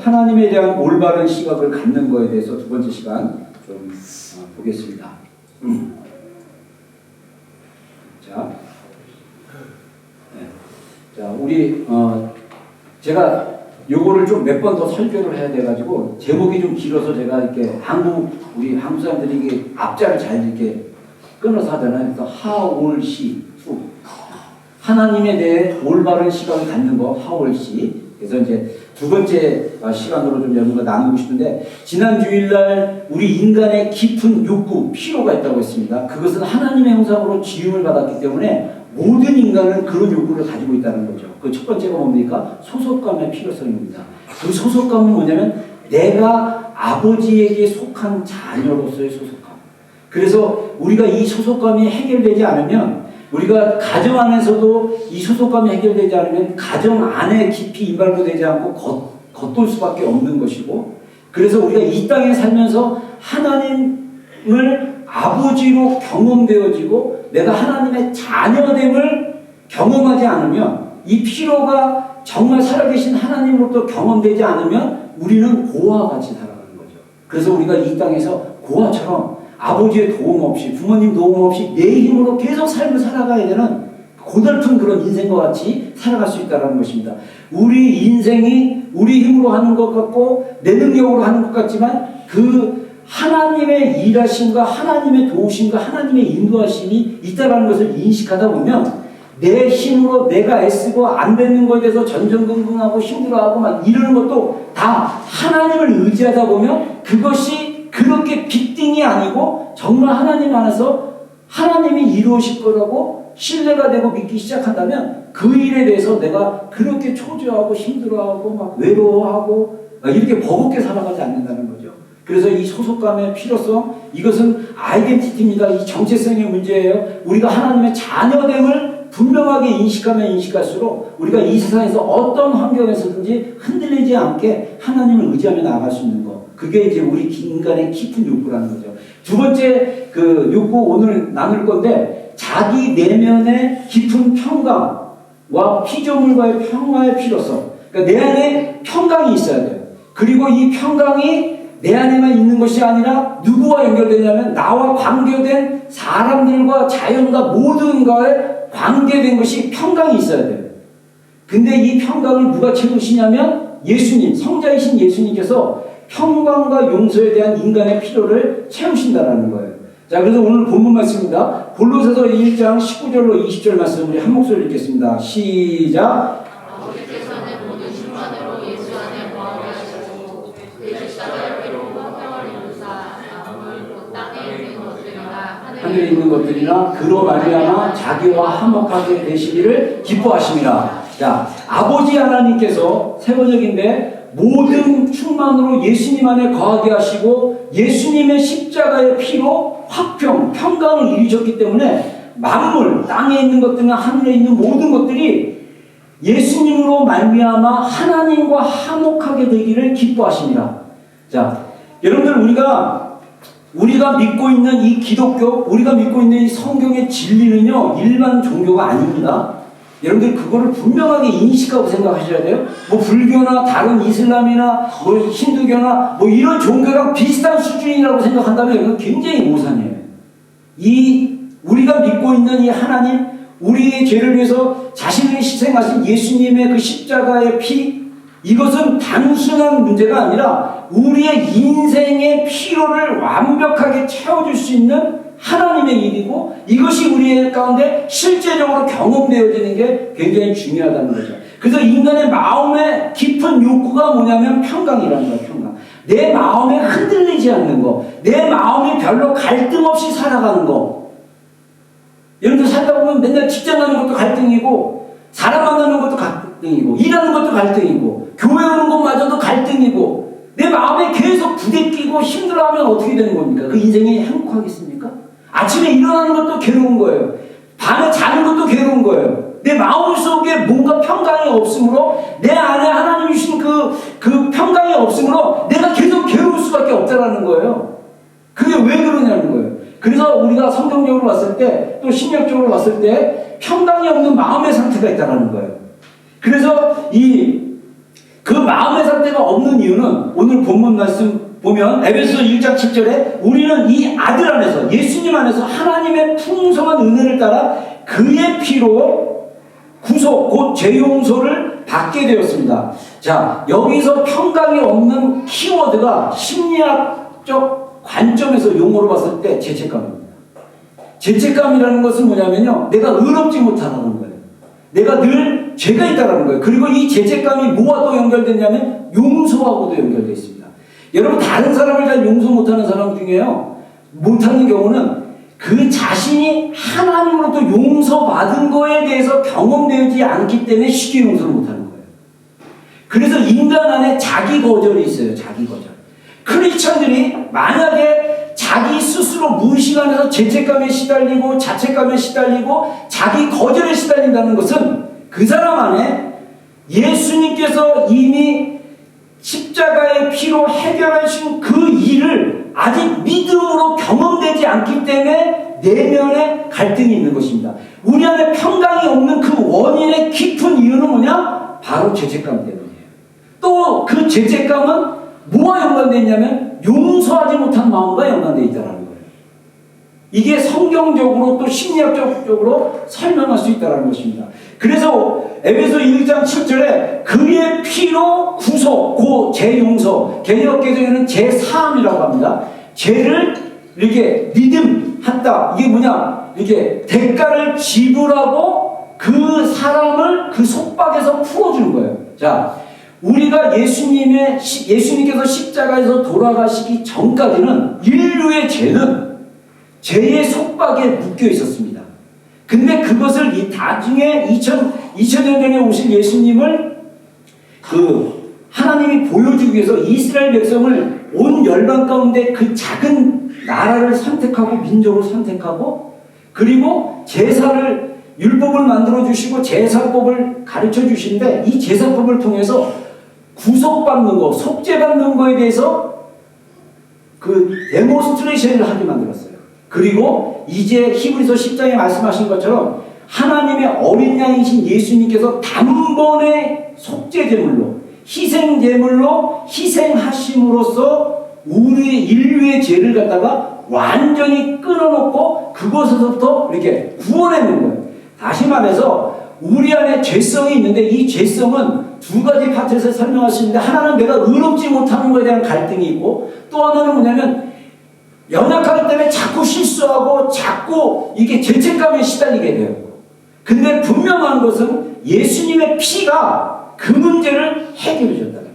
하나님에 대한 올바른 시각을 갖는 거에 대해서 두 번째 시간 좀 보겠습니다. 자, 우리 제가 요거를 좀 몇 번 더 설교를 해야 돼가지고 제목이 좀 길어서 제가 이렇게 우리 한국 사람들이 이게 앞자를 잘 이렇게 끊어서 하잖아요. 그래서 하올시 수 하나님에 대해 올바른 시각을 갖는 거 하올시. 그래서 이제 두 번째 시간으로 좀 여러분과 나누고 싶은데, 지난 주일날 우리 인간의 깊은 욕구, 필요가 있다고 했습니다. 그것은 하나님의 형상으로 지음을 받았기 때문에 모든 인간은 그런 욕구를 가지고 있다는 거죠. 그 첫 번째가 뭡니까? 소속감의 필요성입니다. 그 소속감은 뭐냐면 내가 아버지에게 속한 자녀로서의 소속감. 그래서 우리가 이 소속감이 해결되지 않으면, 우리가 가정 안에서도 이 소속감이 해결되지 않으면 가정 안에 깊이 이발로되지 않고 겉돌 수밖에 없는 것이고, 그래서 우리가 이 땅에 살면서 하나님을 아버지로 경험되어지고 내가 하나님의 자녀됨을 경험하지 않으면, 이 필요가 정말 살아계신 하나님으로부터 경험되지 않으면 우리는 고아와 같이 살아가는 거죠. 그래서 우리가 이 땅에서 고아처럼 아버지의 도움 없이, 부모님 도움 없이 내 힘으로 계속 삶을 살아가야 되는 고달픈 그런 인생과 같이 살아갈 수 있다는 것입니다. 우리 인생이 우리 힘으로 하는 것 같고 내 능력으로 하는 것 같지만, 그 하나님의 일하심과 하나님의 도우심과 하나님의 인도하심이 있다는 것을 인식하다 보면, 내 힘으로 내가 애쓰고 안 되는 것에 대해서 전전긍긍하고 힘들어하고 막 이러는 것도 다 하나님을 의지하다 보면 그것이 그렇게 빅딩이 아니고 정말 하나님 안에서 하나님이 이루실 거라고 신뢰가 되고 믿기 시작한다면, 그 일에 대해서 내가 그렇게 초조하고 힘들어하고 막 외로워하고 이렇게 버겁게 살아가지 않는다는 거죠. 그래서 이 소속감의 필요성, 이것은 아이덴티티입니다. 이 정체성의 문제예요. 우리가 하나님의 자녀됨을 분명하게 인식하면 인식할수록 우리가 이 세상에서 어떤 환경에서든지 흔들리지 않게 하나님을 의지하며 나아갈 수 있는 것. 그게 이제 우리 인간의 깊은 욕구라는 거죠. 두 번째 그 욕구 오늘 나눌 건데, 자기 내면의 깊은 평강과 피조물과의 평화의 필요성. 그러니까 내 안에 평강이 있어야 돼요. 그리고 이 평강이 내 안에만 있는 것이 아니라 누구와 연결되냐면 나와 관계된 사람들과 자연과 모든 것에 관계된 것이 평강이 있어야 돼요. 근데 이 평강을 누가 채우시냐면 예수님, 성자이신 예수님께서 평강과 용서에 대한 인간의 필요를 채우신다라는 거예요. 자, 그래서 오늘 본문 말씀입니다. 골로새서 1장 19절로 20절 말씀 우리 한 목소리 읽겠습니다. 시작. 아버지께서는 모든 심판으로 예수 안에 거하게 하시고 그 십자가의 피로 화평을 이루사 만물 곧 땅에 있는 것들이나 하늘에 있는 것들이나 그로 말미암아 자기와 화목하게 되시기를 기뻐하심이라. 자, 아버지 하나님께서 세 번역인데 모든 충만으로 예수님 안에 거하게 하시고 예수님의 십자가의 피로 화평, 평강을 이루셨기 때문에 만물, 땅에 있는 것들이나 하늘에 있는 모든 것들이 예수님으로 말미암아 하나님과 화목하게 되기를 기뻐하십니다. 자, 여러분들 우리가 믿고 있는 이 기독교, 우리가 믿고 있는 이 성경의 진리는요, 일반 종교가 아닙니다. 여러분들 그거를 분명하게 인식하고 생각하셔야 돼요. 뭐 불교나 다른 이슬람이나 뭐 힌두교나 뭐 이런 종교랑 비슷한 수준이라고 생각한다면 이건 굉장히 오산이에요. 우리가 믿고 있는 이 하나님, 우리의 죄를 위해서 자신을 희생하신 예수님의 그 십자가의 피, 이것은 단순한 문제가 아니라 우리의 인생의 필요를 완벽하게 채워줄 수 있는 하나님의 일이고, 이것이 우리 가운데 실제적으로 경험되어지는 게 굉장히 중요하다는 거죠. 그래서 인간의 마음의 깊은 욕구가 뭐냐면 평강이라는 거예요. 평강. 내 마음에 흔들리지 않는 거, 내 마음이 별로 갈등 없이 살아가는 거. 여러분들 살다 보면 맨날 직장 가는 것도 갈등이고, 사람 만나는 것도 갈등이고, 일하는 것도 갈등이고, 교회 오는 것마저도 갈등이고, 내 마음에 계속 부대끼고 힘들어하면 어떻게 되는 겁니까? 그 인생이 행복하겠습니까? 아침에 일어나는 것도 괴로운 거예요. 밤에 자는 것도 괴로운 거예요. 내 마음속에 뭔가 평강이 없으므로, 내 안에 하나님이 주신 그 평강이 없으므로 내가 계속 괴로울 수밖에 없다라는 거예요. 그게 왜 그러냐는 거예요. 그래서 우리가 성경적으로 봤을 때, 또 신약적으로 봤을 때 평강이 없는 마음의 상태가 있다는 거예요. 그래서 그 마음의 상태가 없는 이유는 오늘 본문 말씀 보면 에베소 1장 7절에 우리는 이 아들 안에서 예수님 안에서 하나님의 풍성한 은혜를 따라 그의 피로 구속 곧 죄용서를 받게 되었습니다. 자, 여기서 평강이 없는 키워드가 심리학적 관점에서 용어로 봤을 때 죄책감입니다. 죄책감이라는 것은 뭐냐면요, 내가 의롭지 못하다는 거예요. 내가 늘 죄가 있다는 거예요. 그리고 이 죄책감이 뭐와 또 연결됐냐면 용서하고도 연결되어 있습니다. 여러분, 다른 사람을 잘 용서 못하는 사람 중에요, 못하는 경우는 그 자신이 하나님으로부터 용서받은 거에 대해서 경험되지 않기 때문에 쉽게 용서를 못하는 거예요. 그래서 인간 안에 자기 거절이 있어요. 자기 거절. 크리스천들이 만약에 자기 스스로 무의식 안에서 죄책감에 시달리고 자책감에 시달리고 자기 거절에 시달린다는 것은 그 사람 안에 예수님께서 이미 십자가의 피로 해결하신 그 일을 아직 믿음으로 경험되지 않기 때문에 내면에 갈등이 있는 것입니다. 우리 안에 평강이 없는 그 원인의 깊은 이유는 뭐냐? 바로 죄책감 때문이에요. 또 그 죄책감은 뭐와 연관되어 있냐면 용서하지 못한 마음과 연관되어 있다는 거예요. 이게 성경적으로 또 심리학적으로 설명할 수 있다는 것입니다. 그래서 에베소 1장 7절에 그의 피로 구속, 고 재용서, 개역개정에는 재사함이라고 합니다. 죄를 이렇게 리듬한다. 이게 뭐냐? 이게 대가를 지불하고 그 사람을 그 속박에서 풀어주는 거예요. 자, 우리가 예수님께서 십자가에서 돌아가시기 전까지는 인류의 죄는 죄의 속박에 묶여 있었습니다. 근데 그것을 이 나중에 2000년 전에 오신 예수님을 그 하나님이 보여주기 위해서 이스라엘 백성을 온 열방 가운데 그 작은 나라를 선택하고 민족을 선택하고 그리고 제사를 율법을 만들어 주시고 제사법을 가르쳐 주시는데 이 제사법을 통해서 구속받는 거, 속죄받는 거에 대해서 그 데모스트레이션을 하게 만들었어요. 그리고 이제 히브리서 10장에 말씀하신 것처럼 하나님의 어린 양이신 예수님께서 단번에 속죄제물로 희생제물로 희생하심으로써 우리 인류의 죄를 갖다가 완전히 끊어놓고 그곳에서부터 이렇게 구원해낸 거예요. 다시 말해서 우리 안에 죄성이 있는데 이 죄성은 두 가지 파트에서 설명할 수 있는데 하나는 내가 의롭지 못하는 것에 대한 갈등이 있고 또 하나는 뭐냐면 연약하기 때문에 자꾸 실수하고 자꾸 이게 죄책감에 시달리게 돼요. 근데 분명한 것은 예수님의 피가 그 문제를 해결해 줬다는 거예요.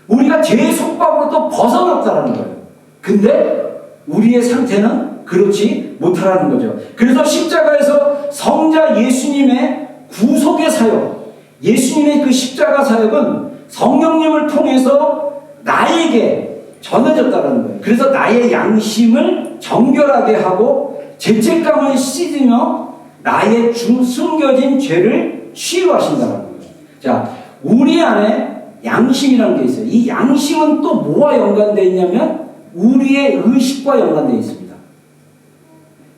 우리가 죄의 속박으로부터 벗어났다는 거예요. 근데 우리의 상태는 그렇지 못하라는 거죠. 그래서 십자가에서 성자 예수님의 구속의 사역, 예수님의 그 십자가 사역은 성령님을 통해서 나에게 전해졌다는 거예요. 그래서 나의 양심을 정결하게 하고 죄책감을 씻으며 나의 숨겨진 죄를 치유하신다는 거예요. 자, 우리 안에 양심이라는 게 있어요. 이 양심은 또 뭐와 연관되어 있냐면 우리의 의식과 연관되어 있습니다.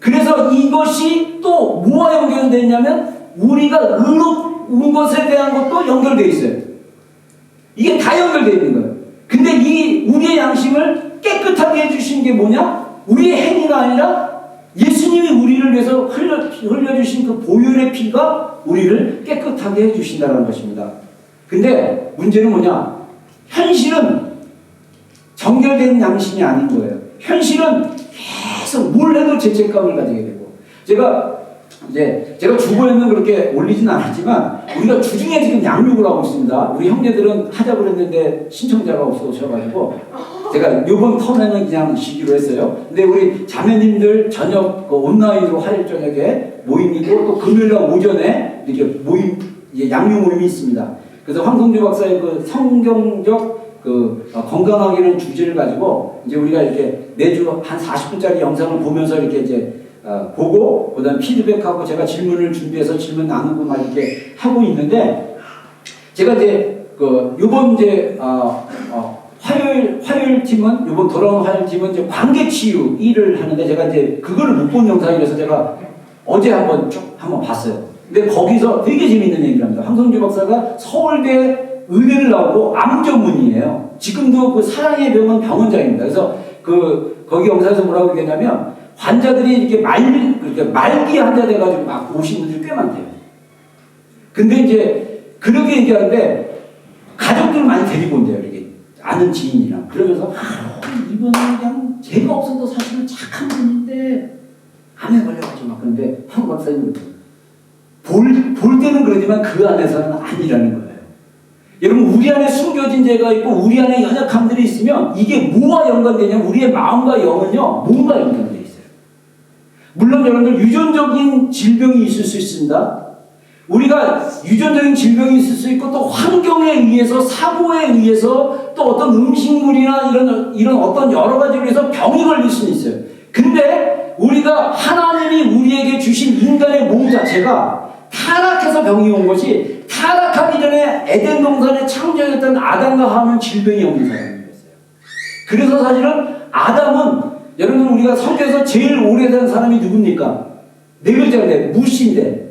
그래서 이것이 또 뭐와 연결되어 있냐면 우리가 의로운 것에 대한 것도 연결되어 있어요. 이게 다 연결되어 있는 거예요. 근데 이 우리의 양심을 깨끗하게 해주신 게 뭐냐? 우리의 행위가 아니라 예수님이 우리를 위해서 흘려주신 그 보혈의 피가 우리를 깨끗하게 해주신다는 것입니다. 근데 문제는 뭐냐? 현실은 정결된 양심이 아닌 거예요. 현실은 계속 뭘 해도 죄책감을 가지게 되고 제가 주보에는 그렇게 올리진 않았지만 우리가 주중에 지금 양육을 하고 있습니다. 우리 형제들은 하자고 그랬는데 신청자가 없어셔가지고 제가 이번 턴에는 그냥 쉬기로 했어요. 근데 우리 자매님들 저녁 온라인으로 화요일 저녁에 모임이 있고 또 금요일날 오전에 이렇게 모임 양육 모임이 있습니다. 그래서 황성주 박사의 그 성경적 건강하게는 주제를 가지고 이제 우리가 이렇게 매주 한 40분짜리 영상을 보면서 이렇게 이제 보고 그다음 피드백하고 제가 질문을 준비해서 질문 나누고 막 이렇게 하고 있는데 제가 이제 요번 이제 화요일 팀은 요번 돌아온 화요일 팀은 이제 관계 치유 일을 하는데 제가 이제 그거를 못 본 영상이라서 제가 어제 한번 봤어요. 근데 거기서 되게 재밌는 얘기를 합니다. 황성주 박사가 서울대 의대를 나오고 암 전문이에요. 지금도 그 사랑의 병원 병원장입니다. 그래서 거기 영상에서 뭐라고 얘기했냐면 환자들이 이렇게 말기 환자 돼가지고 막 오신 분들이 꽤 많대요. 근데 이제 그렇게 얘기하는데 가족들 많이 데리고 온대요. 이렇게 아는 지인이랑. 그러면서 이분은 그냥 죄가 없어도 사실은 착한 분인데 암에 걸려가지고 막. 그런데 황 박사님 볼 때는 그러지만 그 안에서는 아니라는 거예요. 여러분, 우리 안에 숨겨진 죄가 있고 우리 안에 연약함들이 있으면 이게 뭐와 연관되냐면 우리의 마음과 영은요 몸과 연관되어 있어요. 물론 여러분들 유전적인 질병이 있을 수 있습니다. 우리가 유전적인 질병이 있을 수 있고 또 환경에 의해서 사고에 의해서 또 어떤 음식물이나 이런 어떤 여러 가지로 해서 병이 걸릴 수는 있어요. 근데 우리가 하나님이 우리에게 주신 인간의 몸 자체가 타락해서 병이 온 것이 타락하기 전에 에덴 동산에 창조했던 아담과 하와는 질병이 없는 사람이었어요. 그래서 사실은 아담은 여러분 우리가 성경에서 제일 오래된 사람이 누굽니까? 네 글자인데 무시인데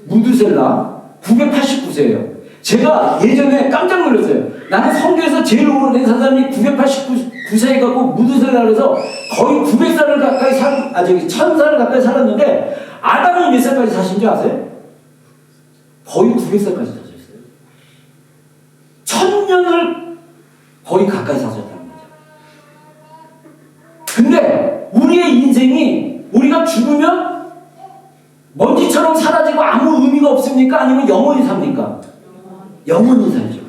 무드셀라 989세예요. 제가 예전에 깜짝 놀랐어요. 나는 성경에서 제일 오래된 사람이 989세 갖고 무드셀라 그래서 거의 900살을 가까이 1000살을 가까이 살았는데 아담이 몇 살까지 사신 줄 아세요? 거의 900살까지 사셨어요. 1000년을 거의 가까이 사셨다는 거죠. 근데 우리의 인생이 우리가 죽으면 먼지처럼 사라지고 아무 의미가 없습니까? 아니면 영원히 삽니까? 영원히 살죠.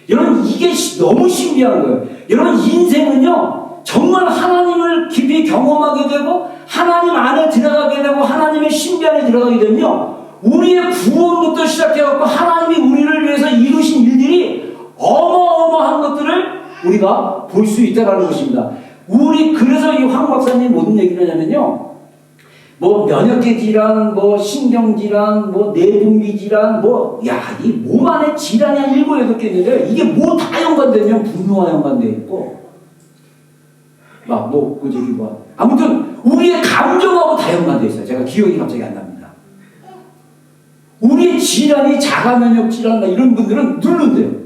여러분 이게 너무 신기한 거예요. 여러분 인생은요 정말 하나님을 깊이 경험하게 되고 하나님 안에 들어가게 되고 하나님의 신비 안에 들어가게 되면요 우리의 구원부터 시작해갖고 하나님이 우리를 위해서 이루신 일들이 어마어마한 것들을 우리가 볼 수 있다는 것입니다. 그래서 이 황 박사님 무슨 얘기를 하냐면요 뭐 면역계 질환, 뭐 신경 질환, 뭐 내분비 질환, 이 몸 안에 질환이 한 7, 8개 있는데 이게 뭐 다 연관되면 분노와 연관되어 있고 아무튼 우리의 감정하고 다 연관되어 있어요. 제가 기억이 갑자기 안 납니다. 우리의 질환이 자가 면역 질환 이런 분들은 누른대요.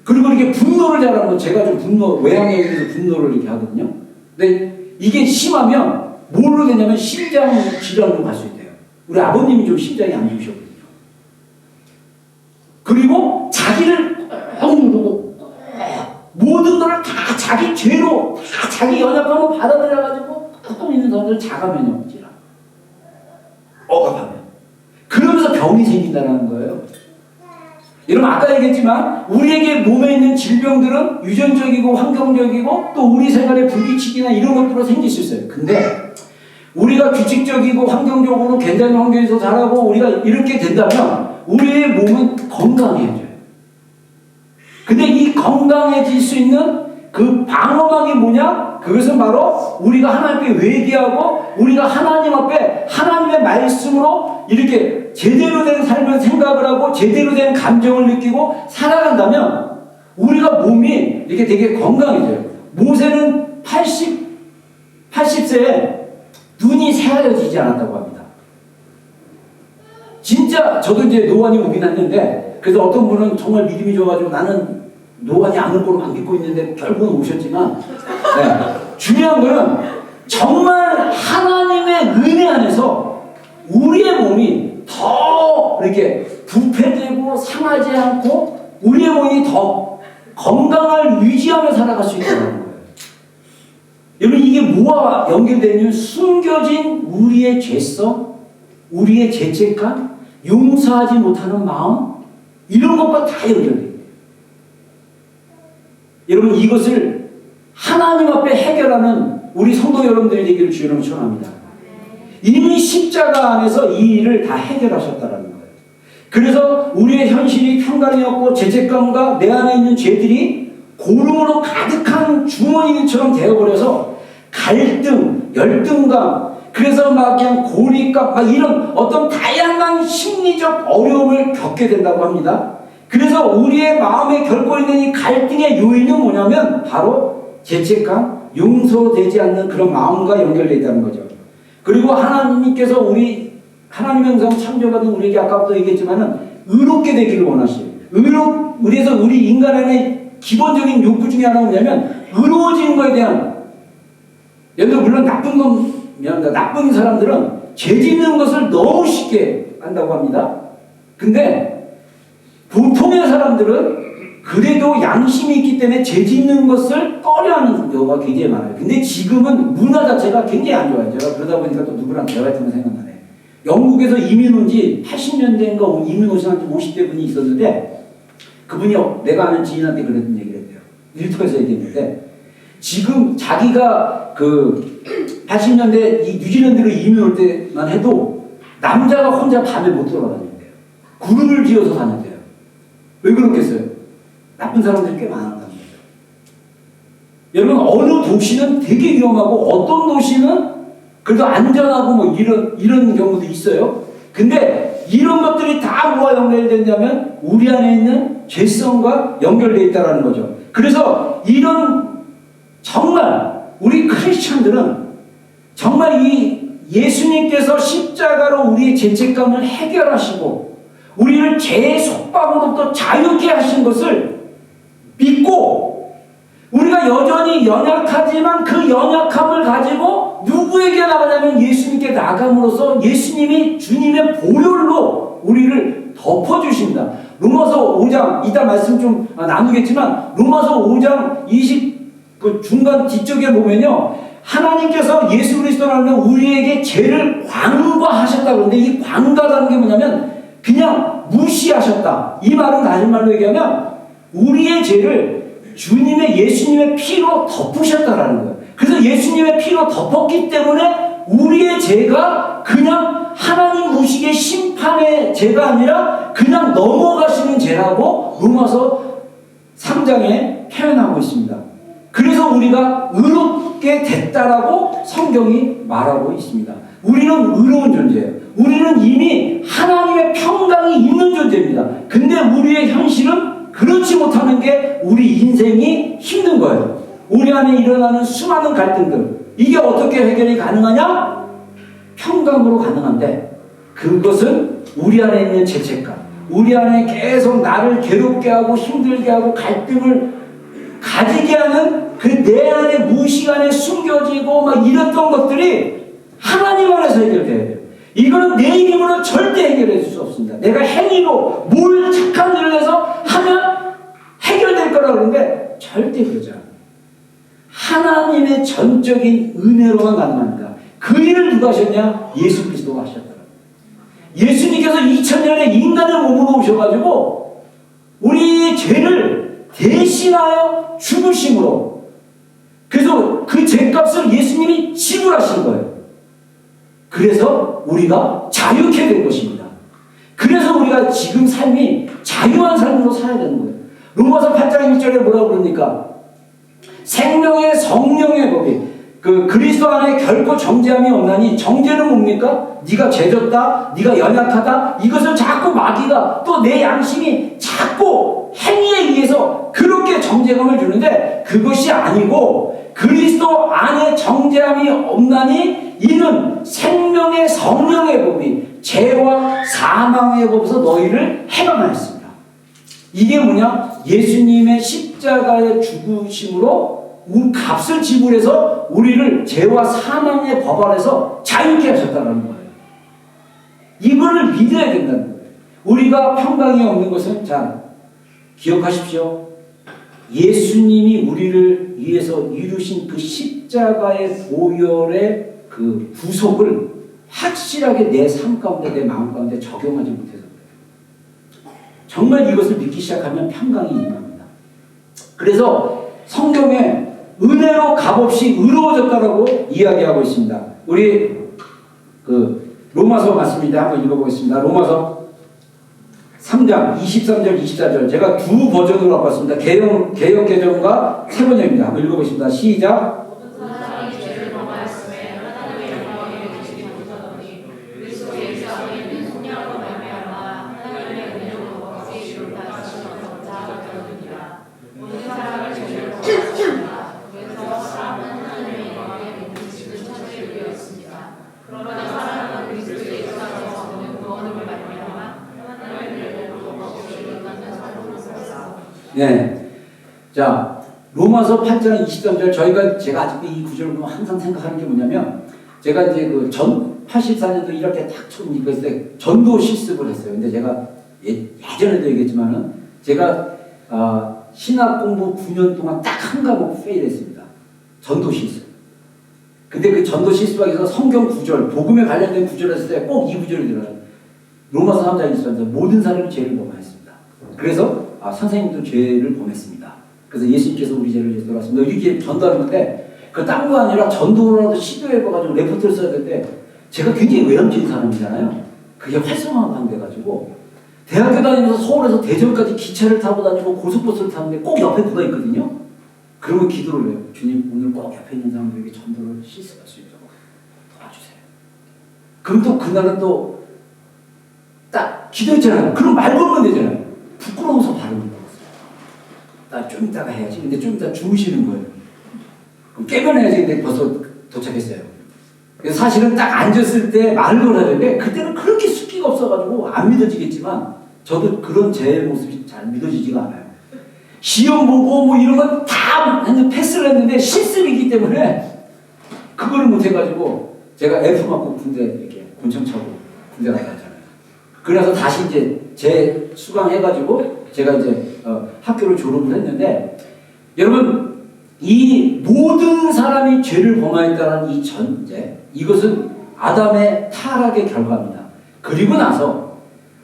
그리고 이렇게 분노를 잘하면 제가 좀 외향에 의해서 분노를 이렇게 하거든요. 근데 이게 심하면 뭘로 되냐면 심장 질환으로 갈 수 있대요. 우리 아버님이 좀 심장이 안 좋으셨거든요. 그리고 자기를 누르고 모든 것을 다 자기 죄로 다 자기 연약함을 받아들여가지고 뚜껑 있는 사람들 자가면역 질환 억압하면 그러면서 병이 생긴다는 거예요. 여러분 아까 얘기했지만 우리에게 몸에 있는 질병들은 유전적이고 환경적이고 또 우리 생활의 불규칙이나 이런 것들로 생길 수 있어요. 근데 우리가 규칙적이고 환경적으로 괜찮은 환경에서 자라고 우리가 이렇게 된다면 우리의 몸은 건강해져요. 근데 이 건강해질 수 있는 그 방어막이 뭐냐? 그것은 바로 우리가 하나님 앞에 회개하고 우리가 하나님 앞에 하나님의 말씀으로 이렇게 제대로 된 삶을 생각을 하고 제대로 된 감정을 느끼고 살아간다면 우리가 몸이 이렇게 되게 건강해져요. 모세는 80세에 눈이 새하얘지지 않았다고 합니다. 진짜 저도 이제 노안이 오긴 했는데 그래서 어떤 분은 정말 믿음이 좋아가지고 나는 노안이 안 올 거로 안 믿고 있는데 결국은 오셨지만 중요한 거는 정말 하나님의 은혜 안에서 우리의 몸이 더 이렇게 부패되고 상하지 않고 우리의 몸이 더 건강을 유지하며 살아갈 수 있다는 거예요. 여러분 이게 뭐와 연결되냐면 숨겨진 우리의 죄성, 우리의 죄책감, 용서하지 못하는 마음 이런 것과 다 연결돼요. 여러분 이것을 하나님 앞에 해결하는 우리 성도 여러분들이 되기를 주님으로 축원합니다. 이미 십자가 안에서 이 일을 다 해결하셨다라는 거예요. 그래서 우리의 현실이 평강이 없고 죄책감과 내 안에 있는 죄들이 고름으로 가득한 주머니처럼 되어버려서 갈등, 열등감, 그래서 막 그냥 고립감, 막 이런 어떤 다양한 심리적 어려움을 겪게 된다고 합니다. 그래서 우리의 마음에 겪고 있는 이 갈등의 요인은 뭐냐면 바로 죄책감, 용서되지 않는 그런 마음과 연결되어 있다는 거죠. 그리고 하나님께서 우리 하나님의 형상 창조받은 우리에게 아까부터 얘기했지만은 의롭게 되기를 원하시요. 그래서 우리 인간 안에 기본적인 욕구 중에 하나가 뭐냐면 의로워지는 거에 대한, 예를 들어 물론 나쁜 사람들은 죄 짓는 것을 너무 쉽게 한다고 합니다. 근데 보통의 사람들은 그래도 양심이 있기 때문에 죄 짓는 것을 꺼려하는 경우가 굉장히 많아요. 근데 지금은 문화 자체가 굉장히 안 좋아요. 제가 그러다 보니까 또 누구랑 대화했던 거 생각나네. 영국에서 이민 온 지 80년대인가 이민 오신 한 50대 분이 있었는데, 그분이 내가 아는 지인한테 그런 얘기를 했대요. 일터에서 얘기했는데, 지금 자기가 그 80년대 이 뉴질랜드로 이민 올 때만 해도 남자가 혼자 밤에 못 돌아다닌대요. 그룹을 지어서 다녔대요. 왜 그렇겠어요? 나쁜 사람들이 꽤 많았다는 거죠. 여러분, 어느 도시는 되게 위험하고 어떤 도시는 그래도 안전하고 뭐 이런 경우도 있어요. 근데 이런 것들이 다 뭐와 연결되냐면 우리 안에 있는 죄성과 연결되어 있다는 거죠. 그래서 이런 정말 우리 크리스천들은 정말 이 예수님께서 십자가로 우리의 죄책감을 해결하시고 우리를 죄의 속박으로부터 자유케 하신 것을 믿고, 우리가 여전히 연약하지만 그 연약함을 가지고 누구에게 나가냐면 예수님께 나감으로써 예수님이 주님의 보혈로 우리를 덮어주신다. 로마서 5장, 이따 말씀 좀 나누겠지만 로마서 5장 20 중간 뒤쪽에 보면요, 하나님께서 예수 그리스도라는 우리에게 죄를 관과하셨다. 그런데 이 관과라는 게 뭐냐면 그냥 무시하셨다. 이 말은 다른 말로 얘기하면 우리의 죄를 주님의 예수님의 피로 덮으셨다라는 거예요. 그래서 예수님의 피로 덮었기 때문에 우리의 죄가 그냥 하나님 보시기에 심판의 죄가 아니라 그냥 넘어가시는 죄라고 로마서 3장에 표현하고 있습니다. 그래서 우리가 의롭게 됐다라고 성경이 말하고 있습니다. 우리는 의로운 존재예요. 우리는 이미 하나님의 평강이 있는 존재입니다. 근데 우리의 현실은 그렇지 못하는 게 우리 인생이 힘든 거예요. 우리 안에 일어나는 수많은 갈등들, 이게 어떻게 해결이 가능하냐? 평강으로 가능한데, 그것은 우리 안에 있는 죄책감, 우리 안에 계속 나를 괴롭게 하고 힘들게 하고 갈등을 가지게 하는 그 내 안에 무의식안에 숨겨지고 막 이랬던 것들이 하나님 안에서 해결돼야 돼요. 이거는 내 힘으로 절대 해결해 줄 수 없습니다. 내가 행위로 뭘 착한 일을 해서 하면 해결될 거라고 그러는데 절대 그러지 않아요. 하나님의 전적인 은혜로만 가능합니다. 그 일을 누가 하셨냐? 예수 그리스도가 하셨더라고요. 예수님께서 2000년에 인간의 몸으로 오셔가지고 우리의 죄를 대신하여 죽으심으로, 그래서 그 죄값을 예수님이 지불하신 거예요. 그래서 우리가 자유케 된 것입니다. 그래서 우리가 지금 삶이 자유한 삶으로 살아야 되는 거예요. 로마서 8장 1절에 뭐라고 그러니까 생명의 성령의 법이 그 그리스도 안에 결코 정죄함이 없나니, 정죄는 뭡니까? 네가 죄졌다, 네가 연약하다, 이것을 자꾸 마귀가 또 내 양심이 자꾸 행위에 의해서 그렇게 정죄감을 주는데, 그것이 아니고 그리스도 안에 정죄함이 없나니 이는 생명의 성령의 법이 죄와 사망의 법에서 너희를 해방하였습니다. 이게 뭐냐? 예수님의 십자가의 죽으심으로 값을 지불해서 우리를 죄와 사망의 법 안에서 자유케 하셨다는 거예요. 이거를 믿어야 된다는 거예요. 우리가 평강이 없는 것은, 자, 기억하십시오. 예수님이 우리를 위해서 이루신 그 십자가의 보혈의 그 구속을 확실하게 내 삶 가운데, 내 마음 가운데 적용하지 못해서 그래요. 정말 이것을 믿기 시작하면 평강이 임합니다. 그래서 성경에 은혜로 값없이 의로워졌다라고 이야기하고 있습니다. 우리 그 로마서 말씀인데 한번 읽어보겠습니다. 로마서 3장 23절 24절, 제가 두 버전으로 갖고 왔습니다. 개역 개정과 새 번역입니다. 한번 읽어보겠습니다. 시작. 네. 자, 로마서 8장 23절 제가 아직도 이 구절을 보면 항상 생각하는 게 뭐냐면 제가 이제 그 84년도 이렇게 딱 처음 입었을 때 전도 실습을 했어요. 근데 제가 예전에도 얘기했지만은 제가 신학 공부 9년 동안 딱 한 과목 페일했습니다. 전도 실습. 근데 그 전도 실습하기 위해서 성경 구절, 복음에 관련된 구절을 했을 때 꼭 이 구절이 들어요. 로마서 3장 23절 모든 사람이 죄를 범하였습니다. 그래서 선생님도 죄를 범했습니다. 그래서 예수님께서 우리 죄를 위해서 돌아왔습니다. 이렇게 전도하는 건데 그 딴 거 아니라 전도라도 시도해봐가지고 레포트를 써야 될 때 제가 굉장히 외람적인 사람이잖아요. 그게 활성화가 안 돼가지고 대학교 다니면서 서울에서 대전까지 기차를 타고 다니고 고속버스를 타는데 꼭 옆에 누가 있거든요. 그러면 기도를 해요. 주님 오늘 꼭 옆에 있는 사람들에게 전도를 실습할 수 있도록 도와주세요. 그럼 또 그날은 또 딱 기도했잖아요. 그럼 말 걸면 되잖아요. 부끄러워서 발음을 걸었어요. 나 좀 이따가 해야지. 근데 좀 이따 주무시는 거예요. 그럼 깨면 해야지. 근데 벌써 도착했어요. 그래서 사실은 딱 앉았을 때 말을 걸어야 되는데 그때는 그렇게 숫기가 없어가지고 안 믿어지겠지만 저도 그런 제 모습이 잘 믿어지지가 않아요. 시험 보고 뭐 이런 건 다 패스를 했는데 실습이기 때문에 그거를 못해가지고 제가 F 맞고 군대 이렇게 곤청 차고 군대 나갔잖아요. 그래서 다시 이제 재수강해가지고 제가 이제 학교를 졸업을 했는데 여러분 이 모든 사람이 죄를 범하였다는 이 전제 이것은 아담의 타락의 결과입니다. 그리고 나서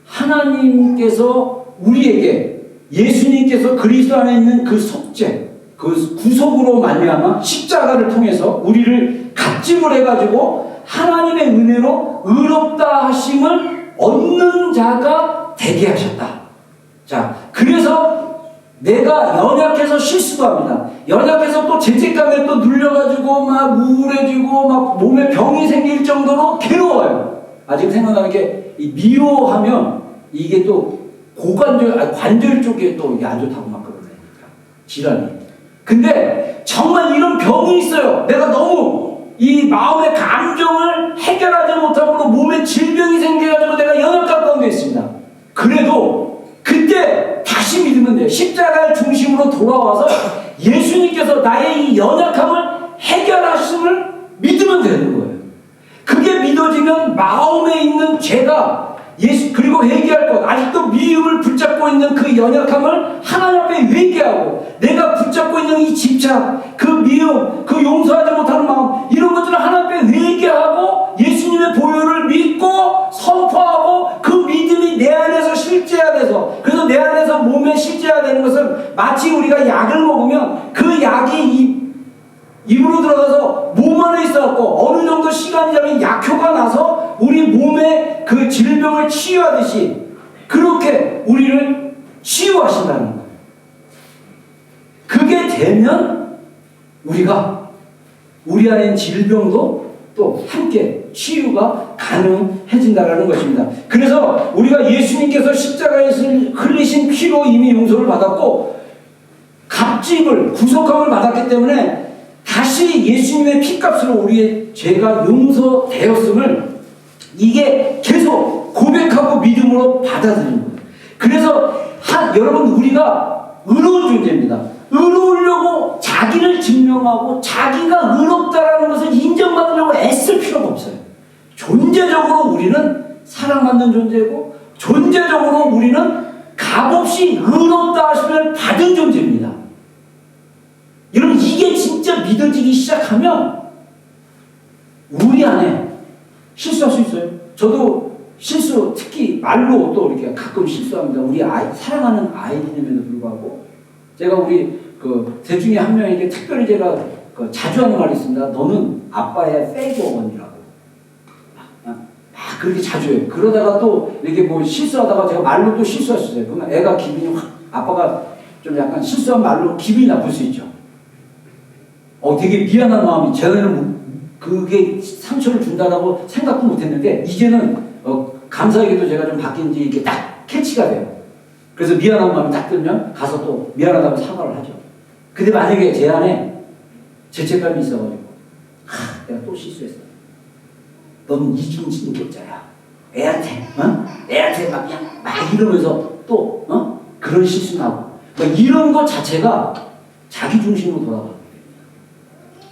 하나님께서 우리에게 예수님께서 그리스도 안에 있는 그 속죄 그 구속으로 말미암아 십자가를 통해서 우리를 갑증을 해가지고 하나님의 은혜로 의롭다 하심을 얻는 자가 되게 하셨다. 자, 그래서 내가 연약해서 실수도 합니다. 연약해서 또 죄책감에 또 눌려가지고 막 우울해지고 막 몸에 병이 생길 정도로 괴로워요. 아직 생각나는 게 이 미워하면 이게 또 관절 쪽에 또 이게 안 좋다고 막 그러니까 질환이. 근데 정말 이런 병이 있어요. 내가 너무 이 마음의 감정을 해결하지 못함으로 몸에 질병이 생겨가지고 내가 연약감 가운데 있습니다. 그래도 그때 다시 믿으면 돼요. 십자가의 중심으로 돌아와서 예수님께서 나의 이 연약함을 해결하심을 믿으면 되는 거예요. 그게 믿어지면 마음에 있는 죄가 예수 그리고 회개할 것 아직도 미움을 붙잡고 있는 그 연약함을 하나님 앞에 회개하고 내가 붙잡고 있는 이 집착 그 미움 그 용서하지 못하는 마음 이런 것들을 하나님 앞에 회개하고 예수님의 보혈을 믿고 선포하고 그 믿음이 내 안에서 실제화돼서 그래서 내 안에서 몸에 실제화되는 것은 마치 우리가 약을 먹으면 그 약이 입으로 들어가서 몸 안에 있어갖고 어느 정도 시간이 지나면 약효가 나서 우리 몸에 그 질병을 치유하듯이 그렇게 우리를 치유하신다는 거예요. 그게 되면 우리가 우리 안에 있는 질병도 또 함께 치유가 가능해진다는 것입니다. 그래서 우리가 예수님께서 십자가에서 흘리신 피로 이미 용서를 받았고 갑집을 구속함을 받았기 때문에 다시 예수님의 피값으로 우리의 죄가 용서되었음을 이게 계속 고백하고 믿음으로 받아들이는 거예요. 그래서 여러분 우리가 의로운 존재입니다. 의로우려고 자기를 증명하고 자기가 의롭다라는 것을 인정받으려고 애쓸 필요가 없어요. 존재적으로 우리는 사랑받는 존재고 존재적으로 우리는 값없이 의롭다 하심을 받은 존재입니다. 여러분 이게 진짜 믿어지기 시작하면 우리 안에 실수할 수 있어요. 저도 실수 특히 말로 또 이렇게 가끔 실수합니다. 우리 사랑하는 아이들임에도 불구하고 제가 우리 셋 중에 한 명에게 특별히 제가 자주 하는 말이 있습니다. 너는 아빠의 페이버원이라고. 막 그렇게 자주 해요. 그러다가 또 이렇게 뭐 실수하다가 제가 말로 또 실수할 수 있어요. 그러면 애가 기분이 아빠가 좀 약간 실수한 말로 기분이 나쁠 수 있죠. 되게 미안한 마음이 전에는 그게 상처를 준다라고 생각도 못했는데 이제는 감사하게도 제가 좀 바뀐 지 이렇게 딱 캐치가 돼요. 그래서 미안한 마음이 딱 들면 가서 또 미안하다고 사과를 하죠. 근데 만약에 제 안에 죄책감이 있어가지고 내가 또 실수했어. 넌 이중신격자야. 애한테 막 이러면서 또 그런 실수 나고 그러니까 이런 것 자체가 자기 중심으로 돌아가는 거예요.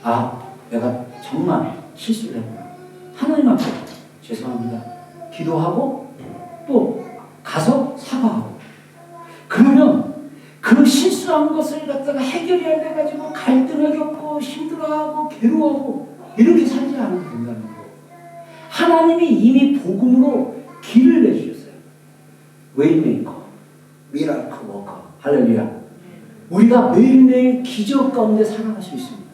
아, 내가 정말 실수를 했구나. 하나님 앞에 죄송합니다. 기도하고 또 가서 사과하고. 그러면 그 실수한 것을 갖다가 해결해야 돼가지고 갈등을 겪고 힘들어하고 괴로워하고 이렇게 살지 않아도 된다는 거예요. 하나님이 이미 복음으로 길을 내주셨어요. 웨이메이커, 미라클 워커, 할렐루야. 우리가 매일매일 기적 가운데 살아갈 수 있습니다.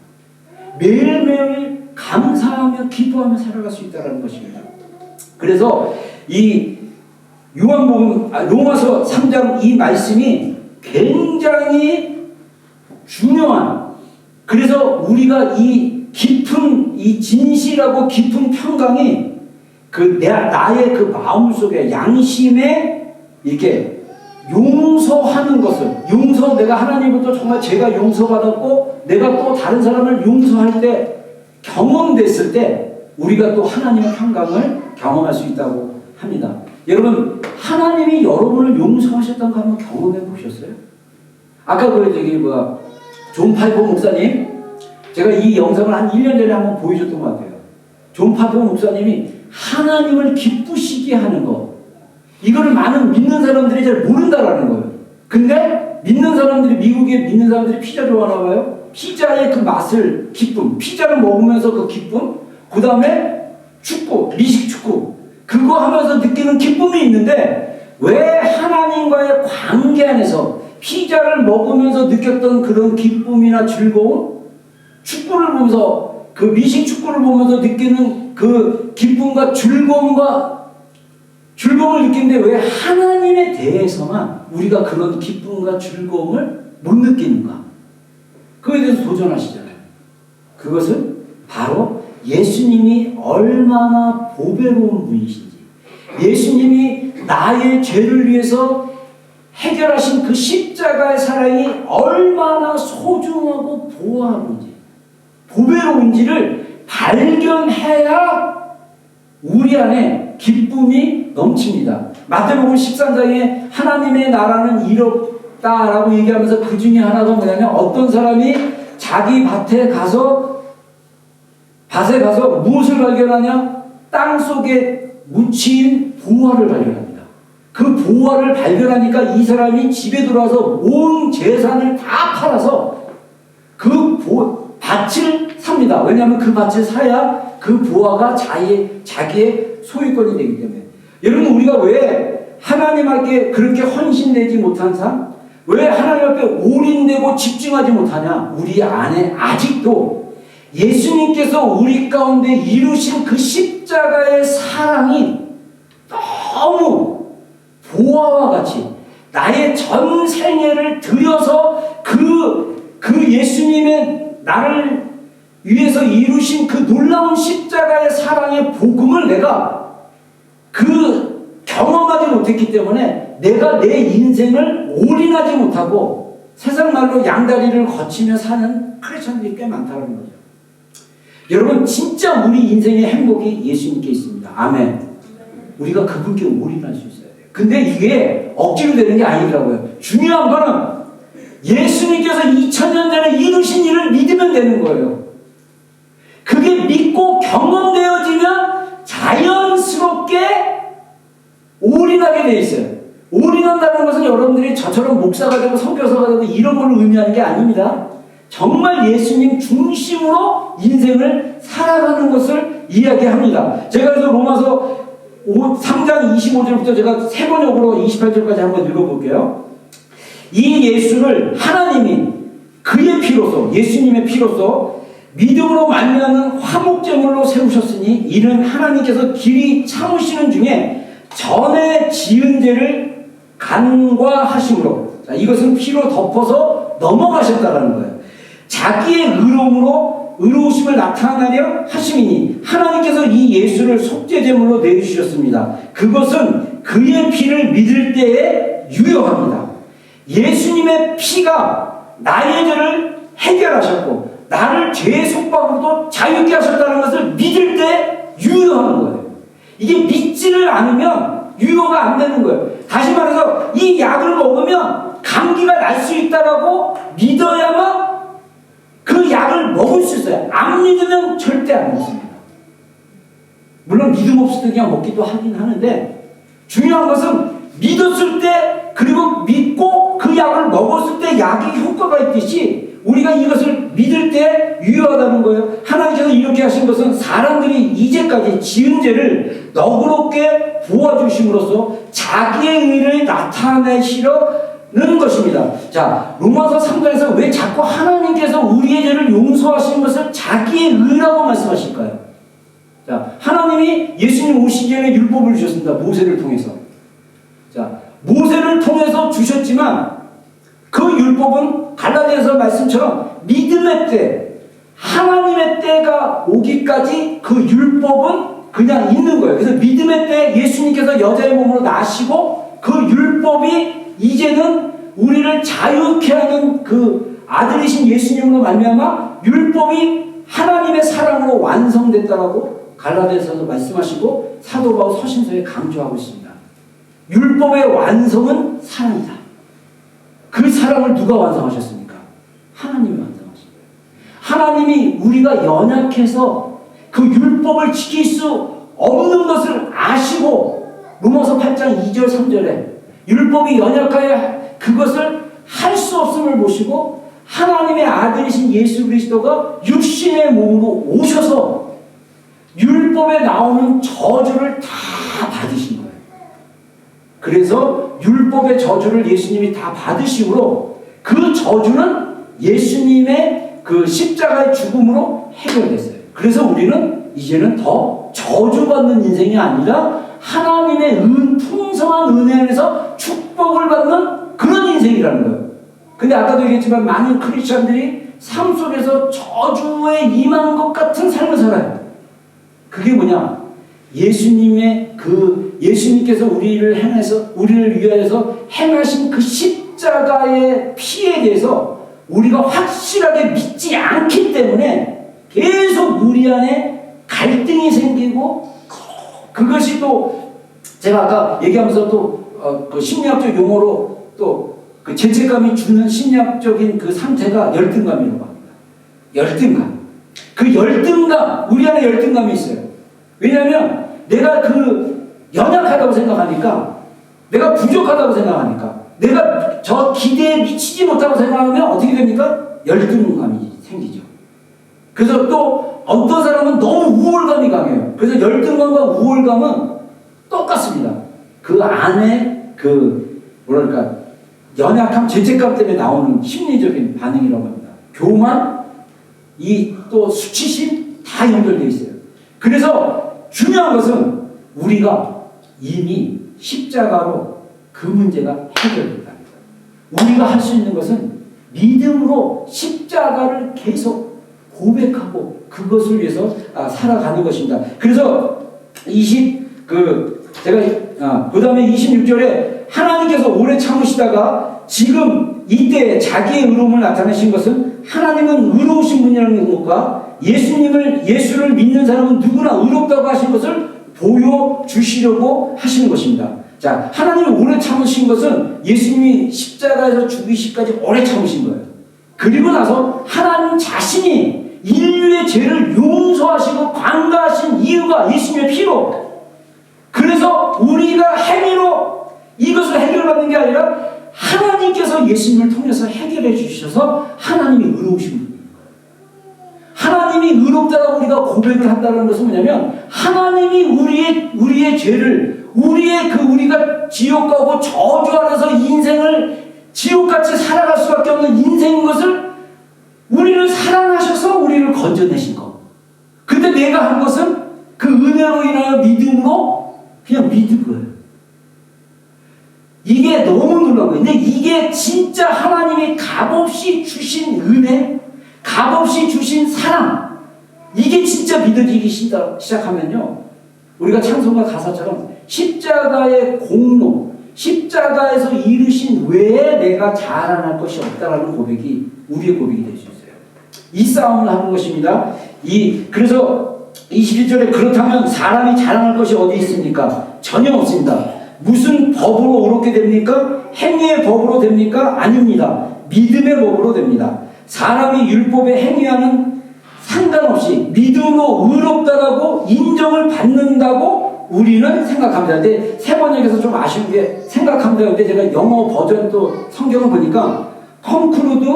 매일매일 감사하며 기도하며 살아갈 수 있다는 것입니다. 그래서 이 요한복음 로마서 3장 이 말씀이 굉장히 중요한, 그래서 우리가 이 깊은 이 진실하고 깊은 평강이 나의 그 마음속에 양심에 이렇게 용서하는 것을, 내가 하나님부터 정말 제가 용서받았고 내가 또 다른 사람을 용서할 때 경험됐을 때 우리가 또 하나님의 평강을 경험할 수 있다고 합니다. 여러분, 하나님이 여러분을 용서하셨던 거 한번 경험해 보셨어요? 아까 존 파이퍼 목사님, 제가 이 영상을 한 1년 전에 한번 보여줬던 것 같아요. 존 파이퍼 목사님이 하나님을 기쁘시게 하는 거, 이거를 많은 믿는 사람들이 잘 모른다라는 거예요. 근데 믿는 사람들이, 미국에 믿는 사람들이 피자 좋아하나 봐요. 피자의 그 맛을, 기쁨, 피자를 먹으면서 그 기쁨, 그 다음에 축구, 미식 축구, 그거 하면서 느끼는 기쁨이 있는데 왜 하나님과의 관계 안에서 피자를 먹으면서 느꼈던 그런 기쁨이나 즐거움, 축구를 보면서 그 미식 축구를 보면서 느끼는 그 기쁨과 즐거움을 느끼는데 왜 하나님에 대해서만 우리가 그런 기쁨과 즐거움을 못 느끼는가? 그거에 대해서 도전하시잖아요. 그것은 바로 예수님이 얼마나 보배로운 분이신지, 예수님이 나의 죄를 위해서 해결하신 그 십자가의 사랑이 얼마나 소중하고 보배로운지를 발견해야 우리 안에 기쁨이 넘칩니다. 마태복음 13장에 하나님의 나라는 이렇다라고 얘기하면서 그 중에 하나가 뭐냐면, 어떤 사람이 자기 밭에 가서 무엇을 발견하냐? 땅 속에 묻힌 보화를 발견합니다. 그 보화를 발견하니까 이 사람이 집에 들어와서 온 재산을 다 팔아서 그 밭을 삽니다. 왜냐하면 그 밭을 사야 그 보화가 자기의 소유권이 되기 때문에. 여러분, 우리가 왜 하나님 앞에 그렇게 헌신되지 못한 삶, 왜 하나님 앞에 올인되고 집중하지 못하냐? 우리 안에 아직도 예수님께서 우리 가운데 이루신 그 십자가의 사랑이 너무 보화와 같이 나의 전 생애를 들여서 그 예수님의 나를 위해서 이루신 그 놀라운 십자가의 사랑의 복음을 내가 경험하지 못했기 때문에 내가 내 인생을 올인하지 못하고 세상 말로 양다리를 거치며 사는 크리스천들이 꽤 많다는 거죠. 여러분, 진짜 우리 인생의 행복이 예수님께 있습니다. 아멘. 우리가 그분께 올인할 수 있어야 돼요. 근데 이게 억지로 되는 게 아니더라고요. 중요한 거는 예수님께서 2000년 전에 이루신 일을 믿으면 되는 거예요. 그게 믿고 경험되어지면 자연스럽게 올인하게 돼 있어요. 올인한다는 것은 여러분들이 저처럼 목사가 되고 선교사가 되고 이런 걸 의미하는 게 아닙니다. 정말 예수님 중심으로 인생을 살아가는 것을 이야기합니다. 제가 그래서 로마서 3장 25절부터 제가 세 번역으로 28절까지 한번 읽어볼게요. 이 예수를 하나님이 그의 피로서, 예수님의 피로서 믿음으로 말미암는 화목제물로 세우셨으니 이는 하나님께서 길이 참으시는 중에 전에 지은 죄를 간과하심으로, 자, 이것은 피로 덮어서 넘어가셨다라는 거예요. 자기의 의로우심을 나타나려 하심이니 하나님께서 이 예수를 속죄제물로 내주셨습니다. 그것은 그의 피를 믿을 때에 유효합니다. 예수님의 피가 나의 죄를 해결하셨고 나를 죄의 속박으로도 자유케 하셨다는 것을 믿을 때 유효하는 거예요. 이게 믿지를 않으면 유효가 안 되는 거예요. 다시 말해서 이 약을 먹으면 감기가 날 수 있다라고 믿어야만 그 약을 먹을 수 있어요. 안 믿으면 절대 안 먹습니다. 물론 믿음 없을 때 그냥 먹기도 하긴 하는데, 중요한 것은 믿었을 때, 그리고 믿고 그 약을 먹었을 때 약이 효과가 있듯이 우리가 이것을 믿을 때 유효하다는 거예요. 하나님께서 이렇게 하신 것은 사람들이 이제까지 지은 죄를 너그럽게 보아주심으로써 자기의 의를 나타내시려는 것입니다. 자, 로마서 3장에서 왜 자꾸 하나님께서 우리의 죄를 용서하시는 것을 자기의 의라고 말씀하실까요? 자, 하나님이 예수님 오시기 전에 율법을 주셨습니다. 모세를 통해서. 자, 모세를 통해서 주셨지만 그 율법은 갈라디아서 말씀처럼 믿음의 때, 하나님의 때가 오기까지 그 율법은 그냥 있는 거예요. 그래서 믿음의 때 예수님께서 여자의 몸으로 나시고 그 율법이 이제는 우리를 자유케 하는 그 아들이신 예수님으로 말미암아 율법이 하나님의 사랑으로 완성됐다라고 갈라디아서도 말씀하시고 사도 바울 서신서에 강조하고 있습니다. 율법의 완성은 사랑이다. 그 사랑을 누가 완성하셨습니까? 하나님이 완성하신 거예요. 하나님이 우리가 연약해서 그 율법을 지킬 수 없는 것을 아시고 로마서 8장 2절 3절에 율법이 연약하여 그것을 할 수 없음을 보시고 하나님의 아들이신 예수 그리스도가 육신의 몸으로 오셔서 율법에 나오는 저주를 다 받으신 거예요. 그래서 율법의 저주를 예수님이 다 받으심으로 그 저주는 예수님의 그 십자가의 죽음으로 해결됐어요. 그래서 우리는 이제는 더 저주받는 인생이 아니라 하나님의 풍성한 은혜 안에서 축복을 받는 그런 인생이라는 거예요. 근데 아까도 얘기했지만 많은 크리스찬들이 삶 속에서 저주에 임한 것 같은 삶을 살아요. 그게 뭐냐? 예수님께서 우리를 위하여서 행하신 그 십자가의 피에 대해서 우리가 확실하게 믿지 않기 때문에 계속 우리 안에 갈등이 생기고, 그것이 또 제가 아까 얘기하면서 또 그 심리학적 용어로 또 그 죄책감이 주는 심리학적인 그 상태가 열등감이라고 합니다. 열등감. 그 열등감, 우리 안에 열등감이 있어요. 왜냐하면 내가 연약하다고 생각하니까, 내가 부족하다고 생각하니까, 내가 저 기대에 미치지 못하고 생각하면 어떻게 됩니까? 열등감이 생기죠. 그래서 또 어떤 사람은 너무 우월감이 강해요. 그래서 열등감과 우월감은 똑같습니다. 그 안에 연약함, 죄책감 때문에 나오는 심리적인 반응이라고 합니다. 교만, 또 수치심 다 연결되어 있어요. 그래서 중요한 것은 우리가 이미 십자가로 그 문제가 해결됐다. 우리가 할 수 있는 것은 믿음으로 십자가를 계속 고백하고 그것을 위해서 살아가는 것입니다. 그래서 그 다음에 26절에 하나님께서 오래 참으시다가 지금 이때 자기의 의로움을 나타내신 것은 하나님은 의로우신 분이라는 것과 예수를 믿는 사람은 누구나 의롭다고 하신 것을 보여주시려고 하시는 것입니다. 자, 하나님이 오래 참으신 것은 예수님이 십자가에서 죽으시기까지 오래 참으신 거예요. 그리고 나서 하나님 자신이 인류의 죄를 용서하시고 관가하신 이유가 예수님의 피로, 그래서 우리가 행위로 이것을 해결받는 게 아니라 하나님께서 예수님을 통해서 해결해 주셔서 하나님이 의로우신 분입니다. 하나님이 의롭다고 우리가 고백을 한다는 것은 뭐냐면 하나님이 우리의 죄를 우리가 지옥 가고 저주 안에서 인생을 지옥같이 살아갈 수밖에 없는 인생인 것을 우리를 사랑하셔서 우리를 건져내신 것. 근데 내가 한 것은 그 은혜로 인하여 믿음으로 그냥 믿은 거예요. 이게 너무 놀라운 거예요. 근데 이게 진짜 하나님이 값없이 주신 은혜, 값없이 주신 사랑, 이게 진짜 믿어지기 시작하면요, 우리가 찬송가 가사처럼 십자가의 공로, 십자가에서 이루신 외에 내가 자랑할 것이 없다라는 고백이 우리의 고백이 될 수 있어요. 이 싸움을 하는 것입니다. 그래서 21절에 그렇다면 사람이 자랑할 것이 어디 있습니까? 전혀 없습니다. 무슨 법으로 의롭게 됩니까? 행위의 법으로 됩니까? 아닙니다. 믿음의 법으로 됩니다. 사람이 율법에 행위하는 상관없이 믿음으로 의롭다라고 인정을 받는다고 우리는 생각합니다. 근데 세 번역에서 좀 아쉬운 게 생각합니다. 근데 제가 영어 버전 또 성경을 보니까 conclude,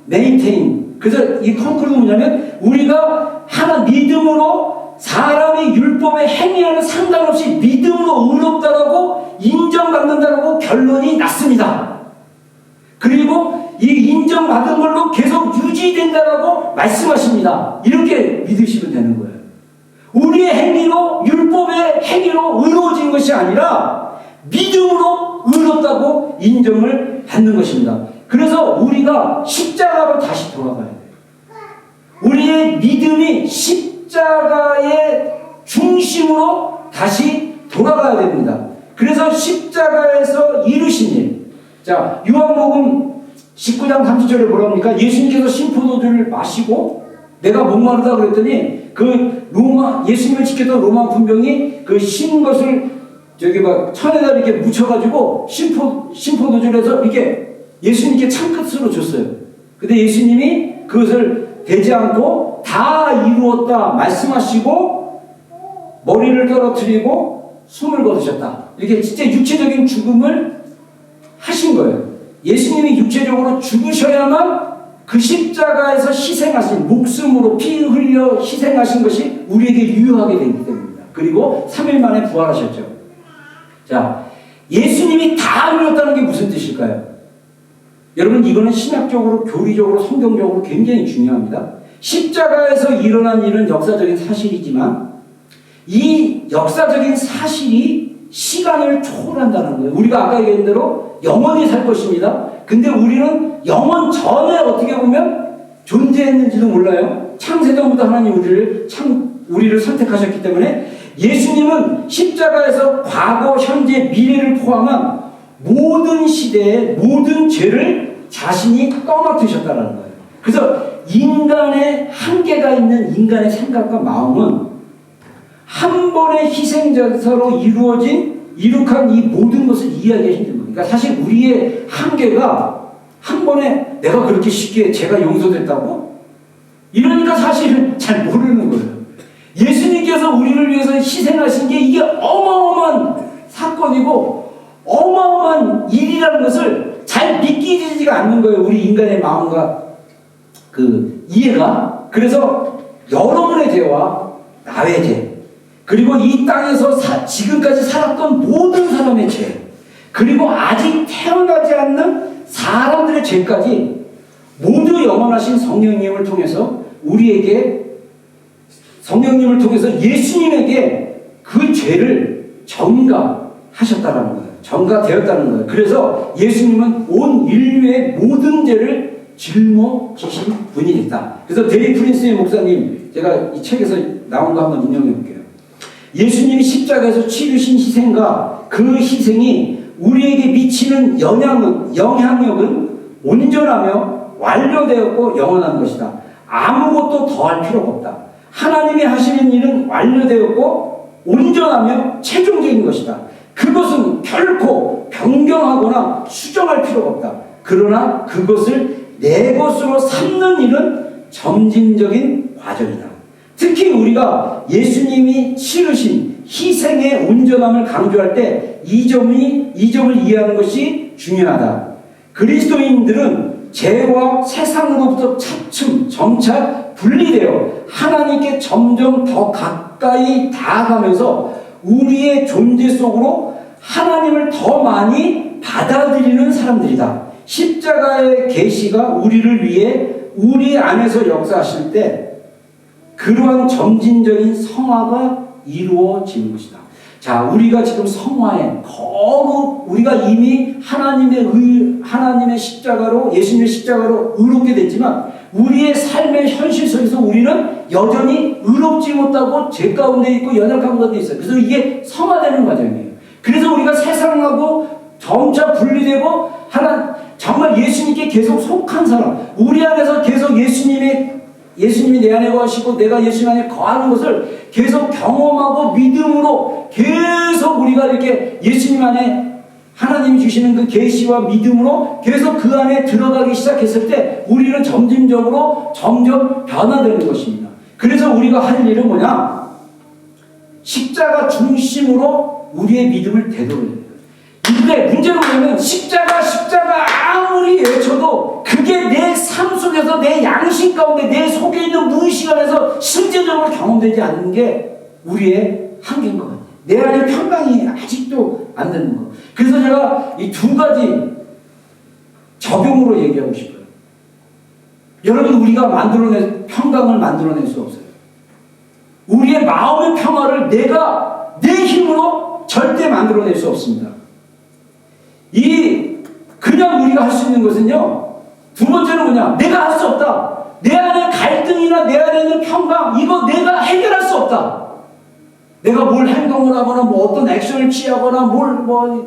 maintain. 그래서 이 conclude 뭐냐면 우리가 하나 믿음으로 사람이 율법에 행위하는 상관없이 믿음으로 의롭다라고 인정받는다라고 결론이 났습니다. 그리고 이 인정받은 걸로 계속 유지된다라고 말씀하십니다. 이렇게 믿으시면 되는 거예요. 우리의 행위로 율법의 행위로 의로워진 것이 아니라 믿음으로 의롭다고 인정을 받는 것입니다. 그래서 우리가 십자가로 다시 돌아가야 돼요. 우리의 믿음이 십자가의 중심으로 다시 돌아가야 됩니다. 그래서 십자가에서 이루신 일. 자, 요한복음 19장 30절에 뭐라 합니까? 예수님께서 신포도주를 마시고 내가 목마르다 그랬더니 예수님을 지켰던 로마 군병이 그 신 것을 천에다 이렇게 묻혀가지고 신포도주를 해서 이렇게 예수님께 창끝으로 줬어요. 근데 예수님이 그것을 대지 않고 다 이루었다 말씀하시고 머리를 떨어뜨리고 숨을 거두셨다. 이렇게 진짜 육체적인 죽음을 하신 거예요. 예수님이 육체적으로 죽으셔야만 그 십자가에서 희생하신 목숨으로 피 흘려 희생하신 것이 우리에게 유효하게 되기 때문입니다. 그리고 3일 만에 부활하셨죠. 자, 예수님이 다 이루었다는 게 무슨 뜻일까요? 여러분 이거는 신학적으로 교리적으로 성경적으로 굉장히 중요합니다. 십자가에서 일어난 일은 역사적인 사실이지만 이 역사적인 사실이 시간을 초월한다는 거예요. 우리가 아까 얘기한 대로 영원히 살 것입니다. 근데 우리는 영원 전에 어떻게 보면 존재했는지도 몰라요. 창세전부터 하나님 우리를 선택하셨기 때문에 예수님은 십자가에서 과거, 현재, 미래를 포함한 모든 시대의 모든 죄를 자신이 떠맡으셨다는 거예요. 그래서 인간의 한계가 있는 인간의 생각과 마음은 한 번의 희생전사로 이룩한 이 모든 것을 이해하기 힘든 겁니다. 그러니까 사실 우리의 한계가 한 번에 내가 그렇게 쉽게 죄가 용서됐다고? 이러니까 사실은 잘 모르는 거예요. 예수님께서 우리를 위해서 희생하신 게 이게 어마어마한 사건이고 어마어마한 일이라는 것을 잘 믿기지가 않는 거예요. 우리 인간의 마음과 그 이해가. 그래서 여러분의 죄와 나의 죄 그리고 이 땅에서 지금까지 살았던 모든 사람의 죄 그리고 아직 태어나지 않는 사람들의 죄까지 모두 영원하신 성령님을 통해서 우리에게 성령님을 통해서 예수님에게 그 죄를 전가하셨다는 거예요. 전가되었다는 거예요. 그래서 예수님은 온 인류의 모든 죄를 짊어지신 분이 됐다. 그래서 데리 프린스의 목사님 제가 이 책에서 나온 거 한번 인용해 볼게요. 예수님이 십자가에서 치르신 희생과 그 희생이 우리에게 미치는 영향력은 온전하며 완료되었고 영원한 것이다. 아무것도 더할 필요가 없다. 하나님이 하시는 일은 완료되었고 온전하며 최종적인 것이다. 그것은 결코 변경하거나 수정할 필요가 없다. 그러나 그것을 내 것으로 삼는 일은 점진적인 과정이다. 특히 우리가 예수님이 치르신 희생의 온전함을 강조할 때 이 점을 이해하는 것이 중요하다. 그리스도인들은 죄와 세상으로부터 차츰 점차 분리되어 하나님께 점점 더 가까이 다가가면서 우리의 존재 속으로 하나님을 더 많이 받아들이는 사람들이다. 십자가의 계시가 우리를 위해 우리 안에서 역사하실 때 그러한 점진적인 성화가 이루어지는 것이다. 자, 우리가 지금 성화에 거룩 우리가 이미 하나님의 십자가로 예수님의 십자가로 의롭게 됐지만 우리의 삶의 현실 속에서 우리는 여전히 의롭지 못하고 죄 가운데 있고 연약한 가운데 있어요. 그래서 이게 성화되는 과정이에요. 그래서 우리가 세상하고 점차 분리되고 정말 예수님께 계속 속한 사람, 우리 안에서 계속 예수님이 내 안에 거하시고 내가 예수님 안에 거하는 것을 계속 경험하고 믿음으로 계속 우리가 이렇게 예수님 안에 하나님이 주시는 그 계시와 믿음으로 계속 그 안에 들어가기 시작했을 때 우리는 점진적으로 점점 변화되는 것입니다. 그래서 우리가 할 일은 뭐냐? 십자가 중심으로 우리의 믿음을 되돌려야 돼요. 근데 문제는 뭐냐면 십자가 아무리 외쳐도 그게 내 삶 속에서 내 양심 가운데 내 속에 있는 무의식 안에서 실제적으로 경험되지 않는 게 우리의 한계인 것 같아요. 내 안에 평강이 아직도 안 되는 거. 그래서 제가 이 두 가지 적용으로 얘기하고 싶어요. 여러분, 우리가 평강을 만들어낼 수 없어요. 우리의 마음의 평화를 내가 내 힘으로 절대 만들어낼 수 없습니다. 그냥 우리가 할 수 있는 것은요, 두 번째는 뭐냐? 내가 할 수 없다. 내 안에 갈등이나 내 안에 있는 평강, 이거 내가 해결할 수 없다. 내가 뭘 행동을 하거나, 어떤 액션을 취하거나,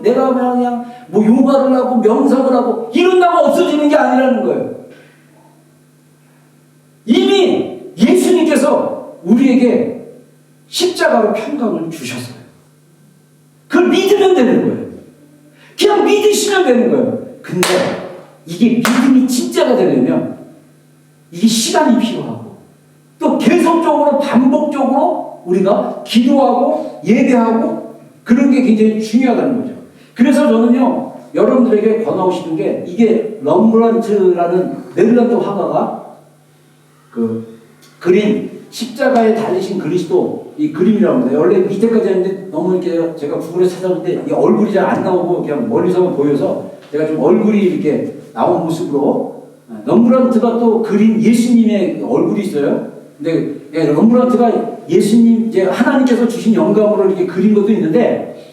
내가 그냥 요가를 하고, 명상을 하고, 이런다고 없어지는 게 아니라는 거예요. 이미 예수님께서 우리에게 십자가로 평강을 주셨어요. 그걸 믿으면 되는 거예요. 그냥 믿으시면 되는 거예요. 근데 이게 믿음이 진짜가 되려면 이게 시간이 필요하고 또 계속적으로 반복적으로 우리가 기도하고 예배하고 그런 게 굉장히 중요하다는 거죠. 그래서 저는요, 여러분들에게 권하고 싶은 게, 이게 럼브란트라는 네덜란드 화가가 그린 십자가에 달리신 그리스도 이 그림이라고 합니다. 원래 밑에까지 했는데 너무 이렇게 제가 구글에서 찾아볼 때 이 얼굴이 잘 안 나오고 그냥 멀리서만 보여서 제가 좀 얼굴이 이렇게 나온 모습으로, 럼브란트가 또 그린 예수님의 얼굴이 있어요. 근데 럼브란트가 예수님, 이제 하나님께서 주신 영감으로 이렇게 그린 것도 있는데,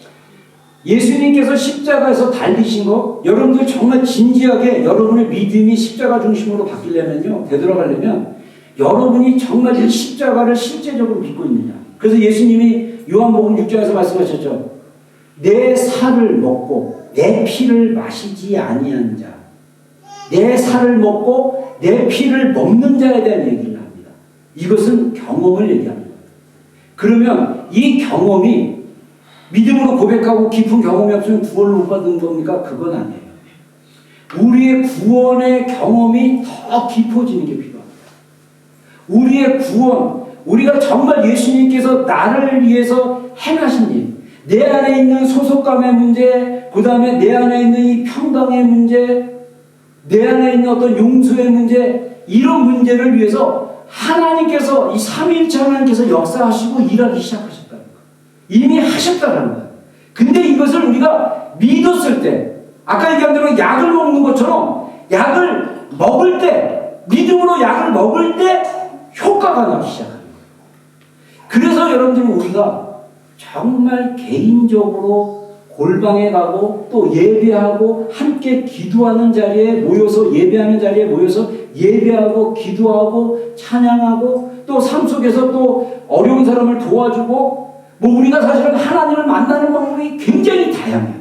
예수님께서 십자가에서 달리신 거, 여러분들 정말 진지하게 여러분의 믿음이 십자가 중심으로 바뀌려면요, 되돌아가려면 여러분이 정말 이 십자가를 실제적으로 믿고 있느냐. 그래서 예수님이 요한복음 6장에서 말씀하셨죠. 내 살을 먹고 내 피를 마시지 아니한 자, 내 살을 먹고 내 피를 먹는 자에 대한 얘기를 합니다. 이것은 경험을 얘기합니다. 그러면 이 경험이 믿음으로 고백하고 깊은 경험이 없으면 구원을 못 받은 겁니까? 그건 아니에요. 우리의 구원의 경험이 더 깊어지는 게 필요합니다. 우리의 구원, 우리가 정말 예수님께서 나를 위해서 행하신 일, 내 안에 있는 소속감의 문제, 그 다음에 내 안에 있는 이 평강의 문제, 내 안에 있는 어떤 용서의 문제, 이런 문제를 위해서 하나님께서, 이 삼위일체 하나님께서 역사하시고 일하기 시작하셨다는 거예요. 이미 하셨다는 거예요. 근데 이것을 우리가 믿었을 때, 아까 얘기한 대로 약을 먹는 것처럼 약을 먹을 때, 믿음으로 약을 먹을 때 효과가 나기 시작합니다. 그래서 여러분들, 우리가 정말 개인적으로 골방에 가고 또 예배하고 함께 기도하는 자리에 모여서, 예배하는 자리에 모여서 예배하고 기도하고 찬양하고 또 삶 속에서 또 어려운 사람을 도와주고, 우리가 사실은 하나님을 만나는 방법이 굉장히 다양해요.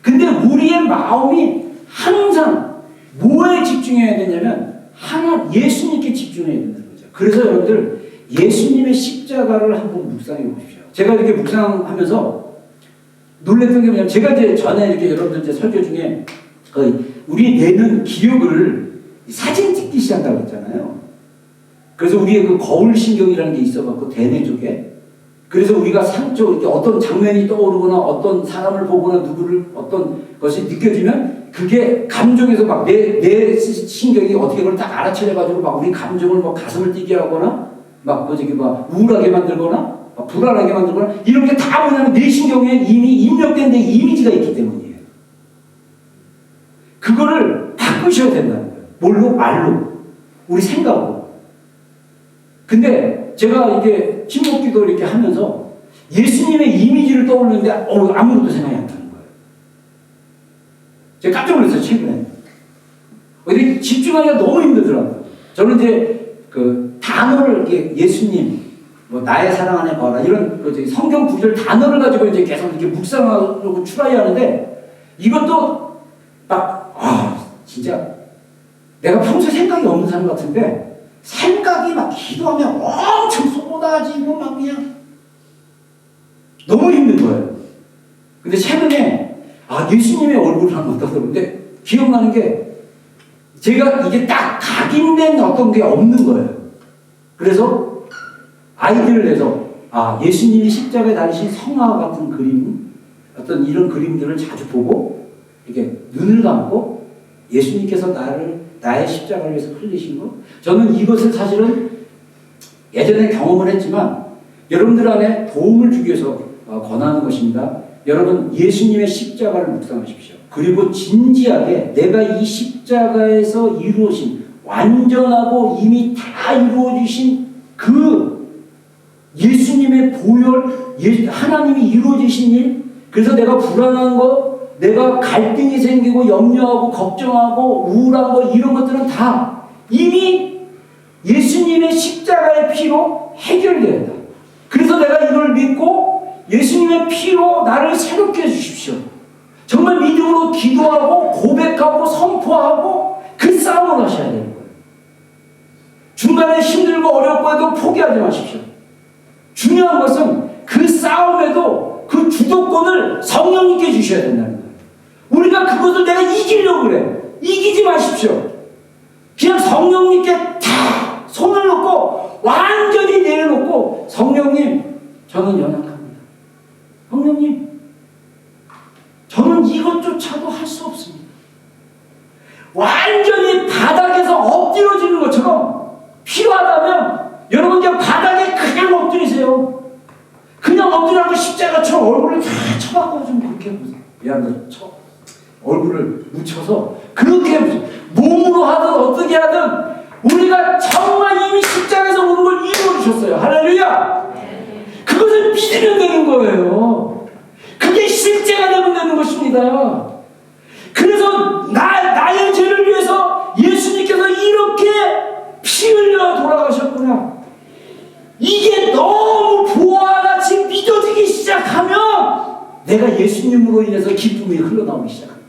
근데 우리의 마음이 항상 뭐에 집중해야 되냐면 예수님께 집중해야 된다는 거죠. 그래서 여러분들, 예수님의 십자가를 한번 묵상해 보십시오. 제가 이렇게 묵상하면서 놀랬던 게 뭐냐면, 제가 이제 전에 이렇게 여러분들 이제 설교 중에 우리 뇌는 기억을 사진 찍기 시작한다고 했잖아요. 그래서 우리의 그 거울신경이라는 게 있어갖고 대뇌 쪽에, 그래서 우리가 상쪽 이렇게 어떤 장면이 떠오르거나 어떤 사람을 보거나 누구를 어떤 것이 느껴지면 그게 감정에서 막 내 신경이 어떻게 그걸 딱 알아차려가지고 막 우리 감정을 막 가슴을 뛰게 하거나 막 우울하게 만들거나 막 불안하게 만들거나, 이렇게 다 뭐냐면 내 신경에 이미 입력된 내 이미지가 있기 때문이에요. 그거를 바꾸셔야 된다는 거예요. 뭘로? 말로. 우리 생각으로. 근데 제가 이게 침묵기도 이렇게 하면서 예수님의 이미지를 떠올리는데 아무것도 생각이 안 나는 거예요. 제가 깜짝 놀랐어요, 최근에. 이렇게 집중하기가 너무 힘들더라고요. 저는 이제 그 단어를 이렇게 예수님, 나의 사랑 안에 봐라, 이런 성경 구절 단어를 가지고 이제 계속 이렇게 묵상하려고 추라이 하는데, 이것도 막, 진짜 내가 평소에 생각이 없는 사람 같은데 생각이 막 기도하면 엄청 쏟아지고 막 그냥 너무 힘든 거예요. 근데 최근에 예수님의 얼굴을 한번 떠들었는데 기억나는 게 제가 이게 딱 각인된 어떤 게 없는 거예요. 그래서 아이디어를 내서 예수님이 십자가에 달리신 성화 같은 그림, 어떤 이런 그림들을 자주 보고 이렇게 눈을 감고 예수님께서 나의 십자가를 위해서 흘리신 거, 저는 이것을 사실은 예전에 경험을 했지만 여러분들 안에 도움을 주기 위해서 권하는 것입니다. 여러분, 예수님의 십자가를 묵상하십시오. 그리고 진지하게 내가 이 십자가에서 이루어진, 완전하고 이미 다 이루어지신 그 예수님의 보혈, 하나님이 이루어지신 일, 그래서 내가 불안한 거, 내가 갈등이 생기고 염려하고 걱정하고 우울한 거, 이런 것들은 다 이미 예수님의 십자가의 피로 해결되어야 한다. 그래서 내가 이걸 믿고 예수님의 피로 나를 새롭게 해주십시오. 정말 믿음으로 기도하고 고백하고 선포하고 그 싸움을 하셔야 되는 거예요. 중간에 힘들고 어렵고 해도 포기하지 마십시오. 중요한 것은 그 싸움에도 그 주도권을 성령님께 주셔야 된다는 거예요. 우리가 그것을 내가 이기려고 그래. 이기지 마십시오. 그냥 성령님께 다 손을 놓고 완전히 내려놓고, 성령님, 저는 연약합니다. 성령님, 저는 이것조차도 할 수 없습니다. 완전히 바닥에서 엎드려지는 것처럼 필요하다면 여러분 그냥 바닥에 그냥 엎드리세요. 그냥 엎드려고 십자가처럼 얼굴을 다 쳐박고 좀 그렇게 해보세요. 미안합니다. 얼굴을 묻혀서 그렇게 몸으로 하든 어떻게 하든 우리가 정말 이미 십자가에서 오는 걸 이루어주셨어요. 할렐루야! 그것을 믿으면 되는 거예요. 그게 실제가 되면 되는 것입니다. 그래서 나의 죄를 위해서 예수님께서 이렇게 피 흘려 돌아가셨구나. 이게 너무 보화같이 믿어지기 시작하면 내가 예수님으로 인해서 기쁨이 흘러나오기 시작합니다.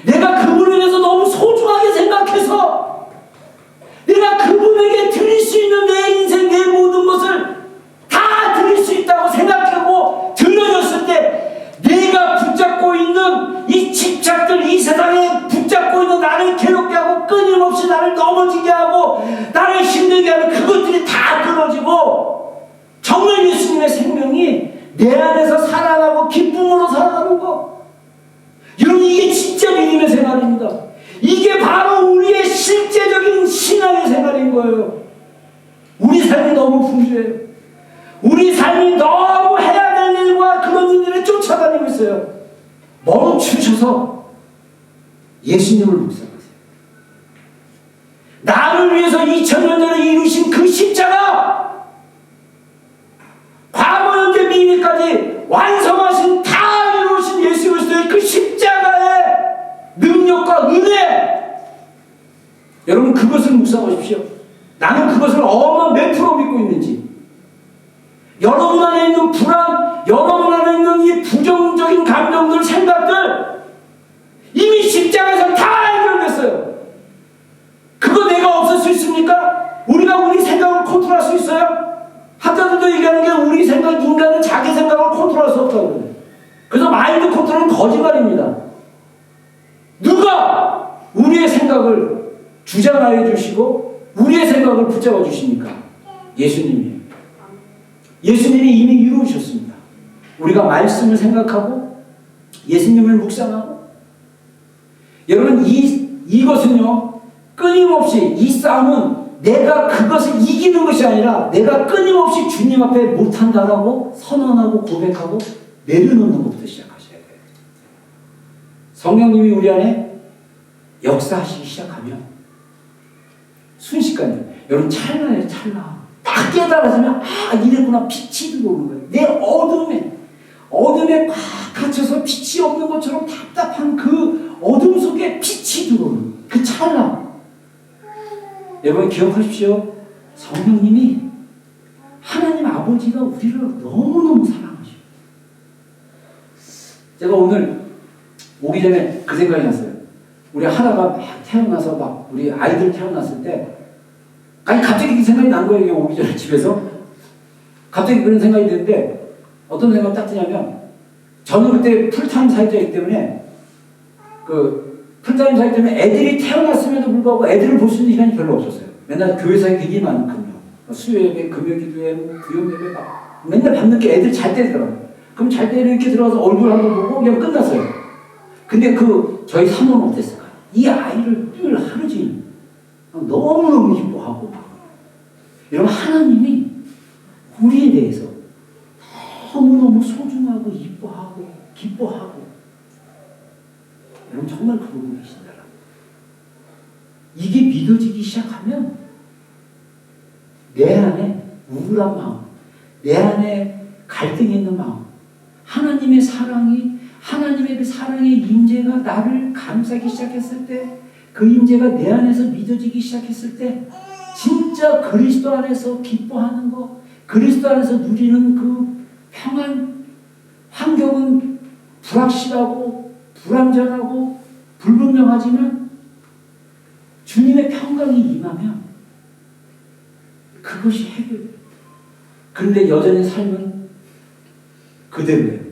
내가 그분을 위해서 너무 소중하게 생각해서 내가 그분에게 드릴 수 있는 내 인생, 내 모든 것을 다 드릴 수 있다고 생각하고 들려줬을 때 내가 붙잡고 있는 이 집착들, 이 세상에 붙잡고 있는 나를 괴롭게 하고 끊임없이 나를 넘어지게 하고 나를 힘들게 하는 그것들이 다 끊어지고 정말 예수님의 생명이 내 안에서 살아나고 기쁨으로 살아가는 거. 여러분, 이게 진짜 믿음의 생활입니다. 이게 바로 우리의 실제적인 신앙의 생활인 거예요. 우리 삶이 너무 풍부해요. 우리 삶이 너무 해야 될 일과 그런 일들을 쫓아다니고 있어요. 멈추셔서 예수님을 묵상하세요. 나를 위해서 2000년 전에 이루신 그 십자가, 과거 현재 미래까지 완성하신 다 이루신 예수 그리스도의 그 십자가의 능력과 은혜, 여러분 그것을 묵상하십시오. 나는 그것을 몇 프로 믿고 있는지. 여러분 안에 있는 불안, 여러분 안에 있는 이 부정적인 감정들, 생각들 이미 십자가에서 다 해결됐어요. 그거 내가 없앨 수 있습니까? 우리가 우리 생각을 컨트롤할 수 있어요? 학자들도 얘기하는 게 우리 생각, 인간은 자기 생각을 컨트롤할 수 없다고 그래요. 그래서 마인드 컨트롤은 거짓말입니다. 누가 우리의 생각을 주장하여 주시고 우리의 생각을 붙잡아 주십니까? 예수님이에요. 예수님이 이미 이루어주셨습니다. 우리가 말씀을 생각하고 예수님을 묵상하고, 여러분 이것은요 끊임없이, 이 싸움은 내가 그것을 이기는 것이 아니라 내가 끊임없이 주님 앞에 못한다라고 선언하고 고백하고 내려놓는 것부터 시작하셔야 돼요. 성령님이 우리 안에 역사하시기 시작하면 순식간에, 여러분 찰나예요. 찰나. 딱 깨달아지면 이랬구나. 빛이 들어오는 거예요. 내 어둠에 꽉 갇혀서 빛이 없는 것처럼 답답한 그 어둠 속에 빛이 들어오는 그 찰나. 여러분 기억하십시오. 성령님이, 하나님 아버지가 우리를 너무너무 사랑하셔요. 제가 오늘 오기 전에 그 생각이 났어요. 우리 하나가 막 태어나서 막 우리 아이들 태어났을 때 아니 갑자기 그 생각이 난 거예요. 오기 전에 집에서 갑자기 그런 생각이 드는데 어떤 생각이 딱 드냐면 저는 그때 풀타임 사역자이기 때문에 그 풀타임 사역 때문에 애들이 태어났음에도 불구하고 애들을 볼 수 있는 시간이 별로 없었어요. 맨날 교회 사역이 많거든요. 수요예배, 금요기도회, 부요예배 막 맨날 밤늦게 애들 잘 때 들어가요. 그럼 잘 때 이렇게 들어가서 얼굴 한번 보고 그냥 끝났어요. 근데 그 저희 사모는 어땠을까? 이 아이를 늘 하루 종일 너무너무 기뻐하고 여러분 하나님이 우리에 대해서 너무너무 소중하고 이뻐하고 기뻐하고 여러분 정말 그러고 계신다. 이게 믿어지기 시작하면 내 안에 우울한 마음, 내 안에 갈등이 있는 마음, 하나님의 사랑이 하나님의 그 사랑의 임재가 나를 감싸기 시작했을 때, 그 임재가 내 안에서 믿어지기 시작했을 때 진짜 그리스도 안에서 기뻐하는 것, 그리스도 안에서 누리는 그 평안, 환경은 불확실하고 불안전하고 불분명하지만 주님의 평강이 임하면 그것이 해결돼요. 그런데 여전히 삶은 그대로예요.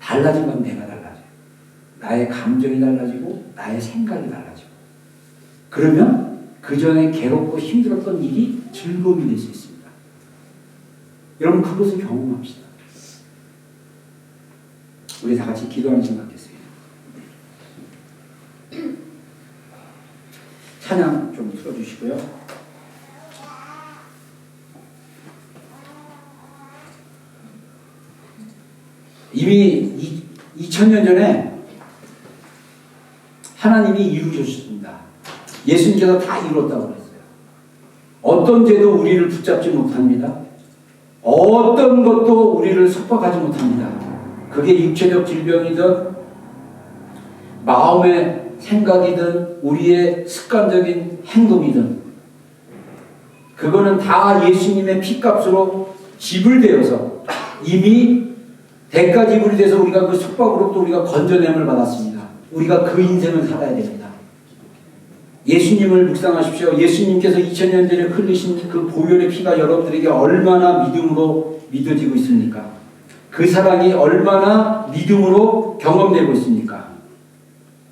달라진 건 내가 달라져요. 나의 감정이 달라지고 나의 생각이 달라지고 그러면 그 전에 괴롭고 힘들었던 일이 즐거움이 될 수 있습니다. 여러분 그것을 경험합시다. 우리 다 같이 기도하는 시간 갖겠습니다. 찬양 좀 틀어주시고요. 이미 2000년 전에 하나님이 이루셨습니다. 예수님께서 다 이뤘다고 그랬어요. 어떤 죄도 우리를 붙잡지 못합니다. 어떤 것도 우리를 속박하지 못합니다. 그게 육체적 질병이든 마음의 생각이든 우리의 습관적인 행동이든 그거는 다 예수님의 피값으로 지불되어서 이미 대가 지불이 돼서 우리가 그 속박으로부터 우리가 건져냄을 받았습니다. 우리가 그 인생을 살아야 됩니다. 예수님을 묵상하십시오. 예수님께서 2000년 전에 흘리신 그 보혈의 피가 여러분들에게 얼마나 믿음으로 믿어지고 있습니까? 그 사랑이 얼마나 믿음으로 경험되고 있습니까?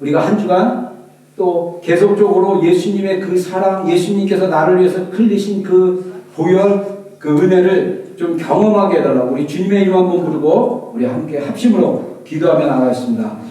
우리가 한 주간 또 계속적으로 예수님의 그 사랑, 예수님께서 나를 위해서 흘리신 그 보혈, 그 은혜를 좀 경험하게 해달라고 우리 주님의 이름 한번 부르고 우리 함께 합심으로 기도하며 나가겠습니다.